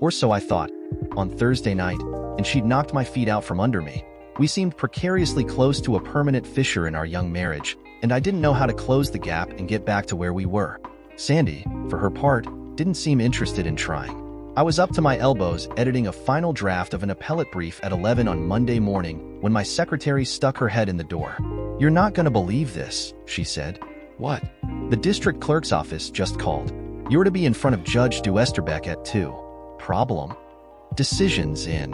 or so I thought, on Thursday night, and she'd knocked my feet out from under me. We seemed precariously close to a permanent fissure in our young marriage, and I didn't know how to close the gap and get back to where we were. Sandy, for her part, didn't seem interested in trying. I was up to my elbows editing a final draft of an appellate brief at 11 on Monday morning when my secretary stuck her head in the door. "You're not going to believe this," she said. "What?" "The district clerk's office just called. You're to be in front of Judge Duesterbeck at 2. Problem? Decision's in."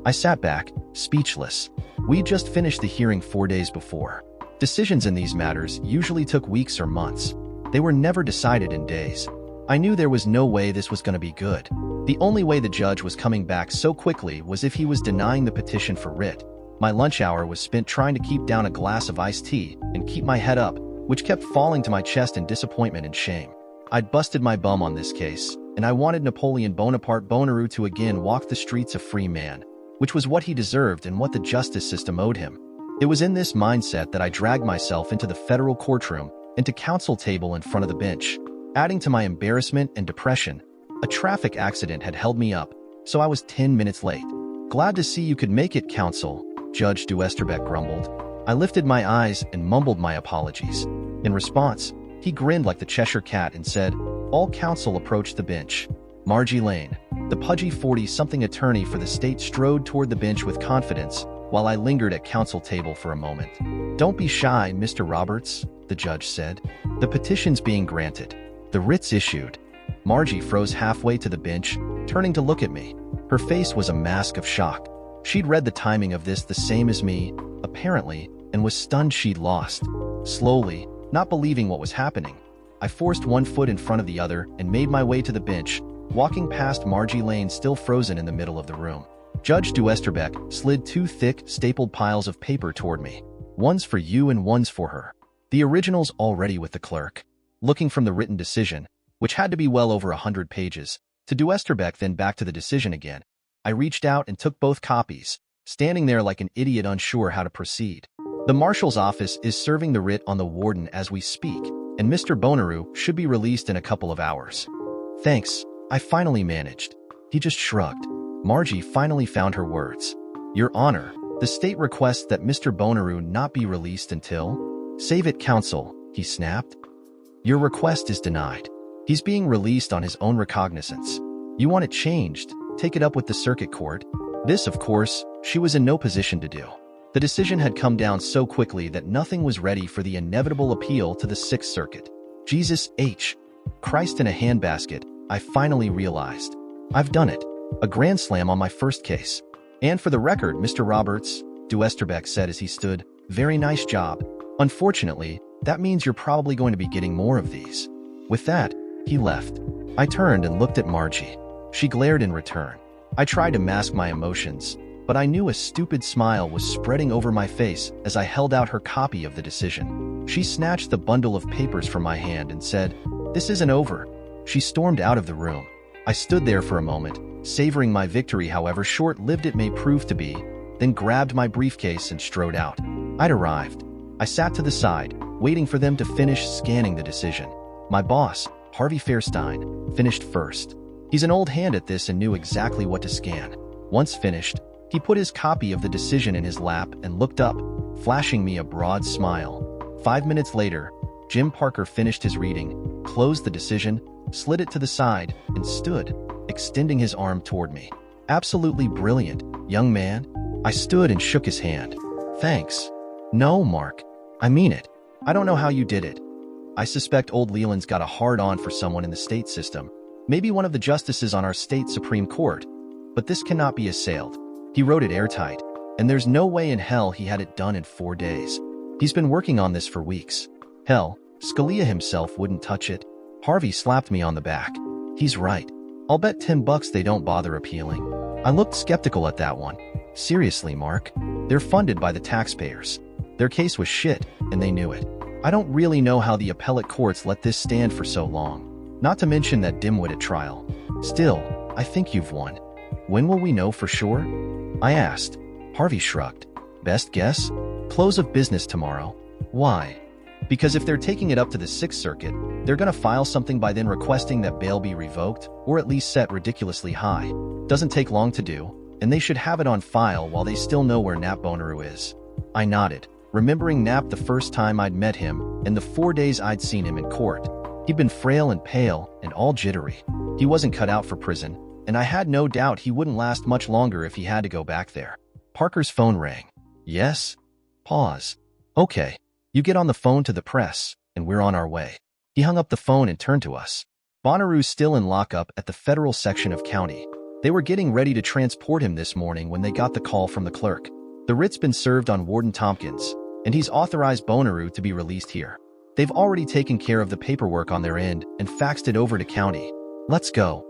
I sat back, speechless. We'd just finished the hearing 4 days before. Decisions in these matters usually took weeks or months. They were never decided in days. I knew there was no way this was going to be good. The only way the judge was coming back so quickly was if he was denying the petition for writ. My lunch hour was spent trying to keep down a glass of iced tea and keep my head up, which kept falling to my chest in disappointment and shame. I'd busted my bum on this case, and I wanted Napoleon Bonaparte Bonnaroo to again walk the streets a free man, which was what he deserved and what the justice system owed him. It was in this mindset that I dragged myself into the federal courtroom and to counsel table in front of the bench. Adding to my embarrassment and depression, a traffic accident had held me up, so I was 10 minutes late. "Glad to see you could make it, counsel," Judge Duesterbeck grumbled. I lifted my eyes and mumbled my apologies. In response, he grinned like the Cheshire Cat and said, "All counsel approached the bench." Margie Lane, the pudgy 40-something attorney for the state, strode toward the bench with confidence, while I lingered at counsel table for a moment. "Don't be shy, Mr. Roberts," the judge said. "The petition's being granted. The writ's issued." Margie froze halfway to the bench, turning to look at me. Her face was a mask of shock. She'd read the timing of this the same as me, apparently, and was stunned she'd lost. Slowly, not believing what was happening, I forced one foot in front of the other and made my way to the bench, walking past Margie Lane still frozen in the middle of the room. Judge Duesterbeck slid two thick, stapled piles of paper toward me. "One's for you and one's for her. The original's already with the clerk." Looking from the written decision, which had to be well over 100 pages, to Duesterbeck, then back to the decision again, I reached out and took both copies, standing there like an idiot unsure how to proceed. "The marshal's office is serving the writ on the warden as we speak, and Mr. Bonnaroo should be released in a couple of hours." "Thanks," I finally managed. He just shrugged. Margie finally found her words. "Your Honor, the state requests that Mr. Bonnaroo not be released until—" "Save it, counsel," he snapped. "Your request is denied. He's being released on his own recognizance. You want it changed? Take it up with the circuit court." This, of course, she was in no position to do. The decision had come down so quickly that nothing was ready for the inevitable appeal to the Sixth Circuit. Jesus H. Christ in a handbasket, I finally realized. I've done it. A grand slam on my first case. "And for the record, Mr. Roberts," Duesterbeck said as he stood, "very nice job. Unfortunately, that means you're probably going to be getting more of these." With that, he left. I turned and looked at Margie. She glared in return. I tried to mask my emotions, but I knew a stupid smile was spreading over my face as I held out her copy of the decision. She snatched the bundle of papers from my hand and said, "This isn't over." She stormed out of the room. I stood there for a moment, savoring my victory however short-lived it may prove to be, then grabbed my briefcase and strode out. I'd arrived. I sat to the side, waiting for them to finish scanning the decision. My boss, Harvey Fairstein, finished first. He's an old hand at this and knew exactly what to scan. Once finished, he put his copy of the decision in his lap and looked up, flashing me a broad smile. 5 minutes later, Jim Parker finished his reading, closed the decision, slid it to the side, and stood, extending his arm toward me. "Absolutely brilliant, young man." I stood and shook his hand. "Thanks." "No, Mark. I mean it. I don't know how you did it. I suspect old Leland's got a hard-on for someone in the state system, maybe one of the justices on our state Supreme Court, but this cannot be assailed. He wrote it airtight, and there's no way in hell he had it done in 4 days. He's been working on this for weeks. Hell, Scalia himself wouldn't touch it." Harvey slapped me on the back. "He's right. I'll bet $10 they don't bother appealing." I looked skeptical at that one. "Seriously, Mark. They're funded by the taxpayers. Their case was shit, and they knew it. I don't really know how the appellate courts let this stand for so long. Not to mention that dimwit trial. Still, I think you've won." "When will we know for sure?" I asked. Harvey shrugged. "Best guess? Close of business tomorrow." "Why?" "Because if they're taking it up to the Sixth Circuit, they're gonna file something by then requesting that bail be revoked, or at least set ridiculously high. Doesn't take long to do, and they should have it on file while they still know where Nap Bonnaroo is." I nodded, remembering Nap the first time I'd met him, and the 4 days I'd seen him in court. He'd been frail and pale, and all jittery. He wasn't cut out for prison, and I had no doubt he wouldn't last much longer if he had to go back there. Parker's phone rang. "Yes?" Pause. "Okay. You get on the phone to the press, and we're on our way." He hung up the phone and turned to us. "Bonnaroo's still in lockup at the federal section of county. They were getting ready to transport him this morning when they got the call from the clerk. The writ's been served on Warden Tompkins, and he's authorized Bonnaroo to be released here. They've already taken care of the paperwork on their end and faxed it over to county. Let's go.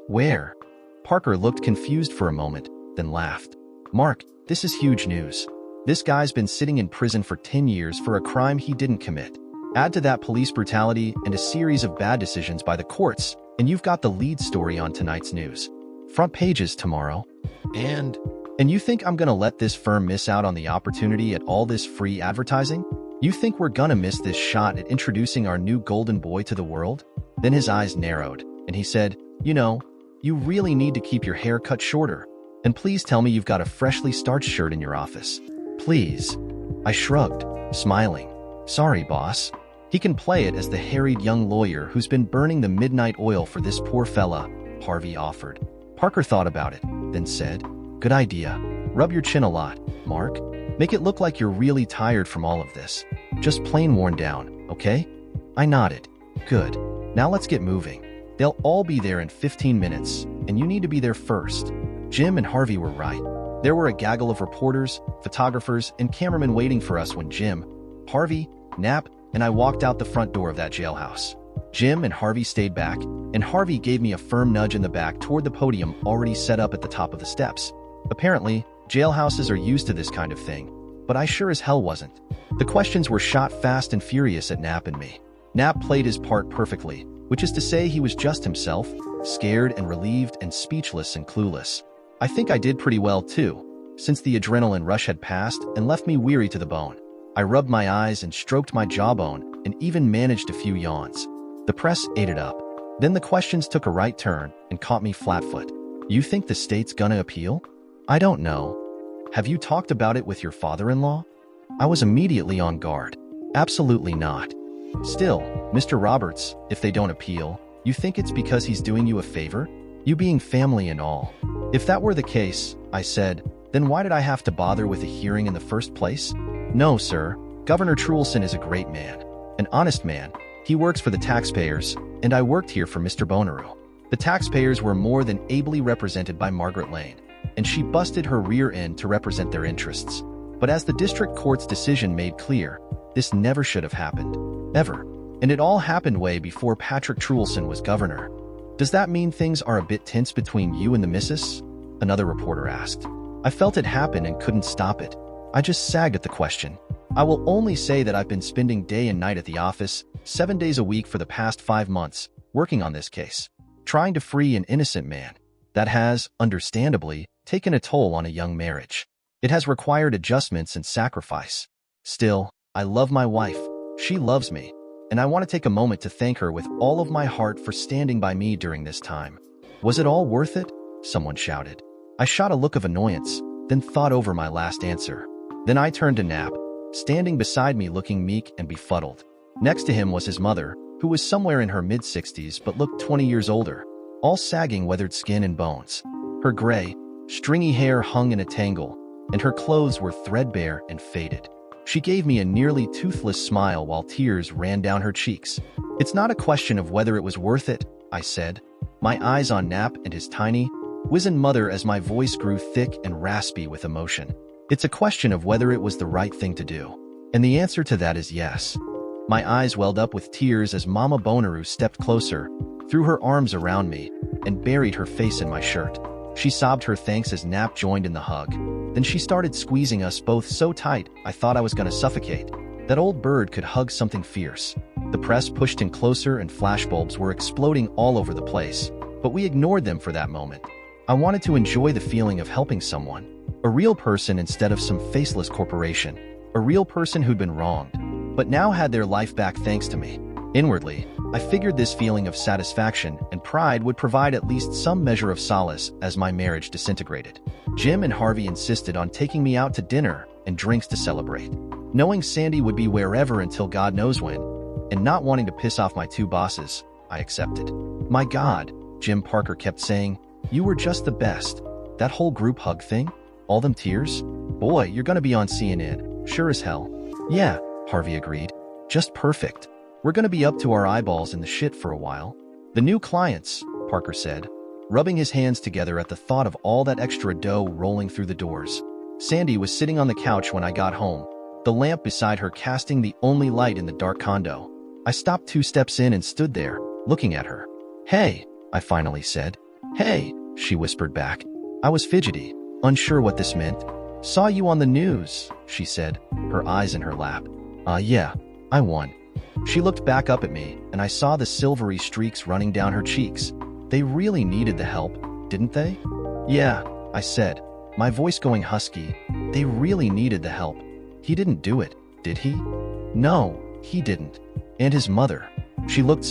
Where? Parker looked confused for a moment, then laughed. Mark, this is huge news. This guy's been sitting in prison for 10 years for a crime he didn't commit. Add to that police brutality and a series of bad decisions by the courts, and you've got the lead story on tonight's news. Front pages tomorrow. And you think I'm gonna let this firm miss out on the opportunity at all this free advertising? You think we're gonna miss this shot at introducing our new golden boy to the world? Then his eyes narrowed, and he said, you know, you really need to keep your hair cut shorter. And please tell me you've got a freshly starched shirt in your office. Please. I shrugged, smiling. Sorry, boss. He can play it as the harried young lawyer who's been burning the midnight oil for this poor fella, Harvey offered. Parker thought about it, then said, good idea. Rub your chin a lot, Mark. Make it look like you're really tired from all of this. Just plain worn down, okay? I nodded. Good. Now let's get moving. They'll all be there in 15 minutes, and you need to be there first. Jim and Harvey were right. There were a gaggle of reporters, photographers, and cameramen waiting for us when Jim, Harvey, Knapp, and I walked out the front door of that jailhouse. Jim and Harvey stayed back, and Harvey gave me a firm nudge in the back toward the podium already set up at the top of the steps. Apparently, jailhouses are used to this kind of thing, but I sure as hell wasn't. The questions were shot fast and furious at Knapp and me. Knapp played his part perfectly, which is to say he was just himself, scared and relieved and speechless and clueless. I think I did pretty well too, since the adrenaline rush had passed and left me weary to the bone. I rubbed my eyes and stroked my jawbone and even managed a few yawns. The press ate it up. Then the questions took a right turn and caught me flat-foot. You think the state's gonna appeal? I don't know. Have you talked about it with your father-in-law? I was immediately on guard. Absolutely not. Still, Mr. Roberts, if they don't appeal, you think it's because he's doing you a favor? You being family and all. If that were the case, I said, then why did I have to bother with a hearing in the first place? No, sir. Governor Truelson is a great man. An honest man. He works for the taxpayers, and I worked here for Mr. Bonnaroo. The taxpayers were more than ably represented by Margaret Lane, and she busted her rear end to represent their interests. But as the district court's decision made clear, this never should have happened. Ever. And it all happened way before Patrick Truelson was governor. Does that mean things are a bit tense between you and the missus? Another reporter asked. I felt it happen and couldn't stop it. I just sagged at the question. I will only say that I've been spending day and night at the office, 7 days a week for the past 5 months, working on this case, trying to free an innocent man. That has, understandably, taken a toll on a young marriage. It has required adjustments and sacrifice. Still, I love my wife. She loves me, and I want to take a moment to thank her with all of my heart for standing by me during this time. Was it all worth it? Someone shouted. I shot a look of annoyance, then thought over my last answer. Then I turned to Knapp, standing beside me looking meek and befuddled. Next to him was his mother, who was somewhere in her mid-60s but looked 20 years older, all sagging weathered skin and bones. Her gray, stringy hair hung in a tangle, and her clothes were threadbare and faded. She gave me a nearly toothless smile while tears ran down her cheeks. It's not a question of whether it was worth it, I said, my eyes on Knapp and his tiny, wizened mother as my voice grew thick and raspy with emotion. It's a question of whether it was the right thing to do. And the answer to that is yes. My eyes welled up with tears as Mama Bonnaroo stepped closer, threw her arms around me, and buried her face in my shirt. She sobbed her thanks as Knapp joined in the hug. Then she started squeezing us both so tight I thought I was going to suffocate. That old bird could hug something fierce. The press pushed in closer and flashbulbs were exploding all over the place, but we ignored them for that moment. I wanted to enjoy the feeling of helping someone. A real person instead of some faceless corporation. A real person who'd been wronged, but now had their life back thanks to me. Inwardly, I figured this feeling of satisfaction and pride would provide at least some measure of solace as my marriage disintegrated. Jim and Harvey insisted on taking me out to dinner and drinks to celebrate. Knowing Sandy would be wherever until God knows when, and not wanting to piss off my two bosses, I accepted. My God, Jim Parker kept saying, you were just the best. That whole group hug thing? All them tears? Boy, you're gonna be on CNN. Sure as hell. Yeah, Harvey agreed. Just perfect. We're gonna be up to our eyeballs in the shit for a while. The new clients, Parker said, rubbing his hands together at the thought of all that extra dough rolling through the doors. Sandy was sitting on the couch when I got home, the lamp beside her casting the only light in the dark condo. I stopped 2 steps in and stood there, looking at her. "Hey," I finally said. "Hey," she whispered back. I was fidgety, unsure what this meant. "Saw you on the news," she said, her eyes in her lap. Yeah, I won." She looked back up at me, and I saw the silvery streaks running down her cheeks. They really needed the help, didn't they? "Yeah," I said, my voice going husky. "They really needed the help. He didn't do it, did he?" "No, he didn't. And his mother. She looked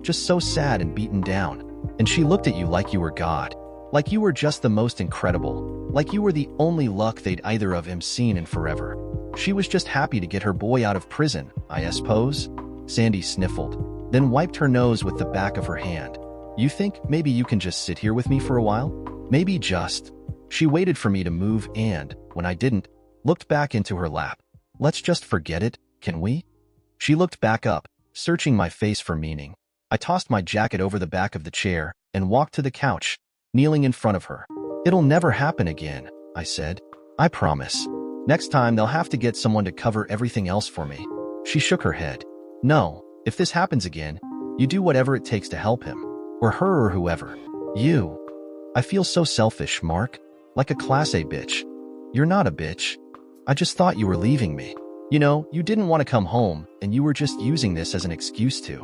just so sad and beaten down. And she looked at you like you were God. Like you were just the most incredible. Like you were the only luck they'd either of him seen in forever. She was just happy to get her boy out of prison, I suppose." Sandy sniffled, then wiped her nose with the back of her hand. "You think maybe you can just sit here with me for a while? Maybe just..." She waited for me to move and, when I didn't, looked back into her lap. "Let's just forget it, can we?" She looked back up, searching my face for meaning. I tossed my jacket over the back of the chair and walked to the couch, kneeling in front of her. "It'll never happen again," I said. "I promise. Next time they'll have to get someone to cover everything else for me." She shook her head. "No, if this happens again, you do whatever it takes to help him. Or her or whoever. You." "I feel so selfish, Mark. Like a class A bitch." "You're not a bitch. I just thought you were leaving me. You know, you didn't want to come home, and you were just using this as an excuse to."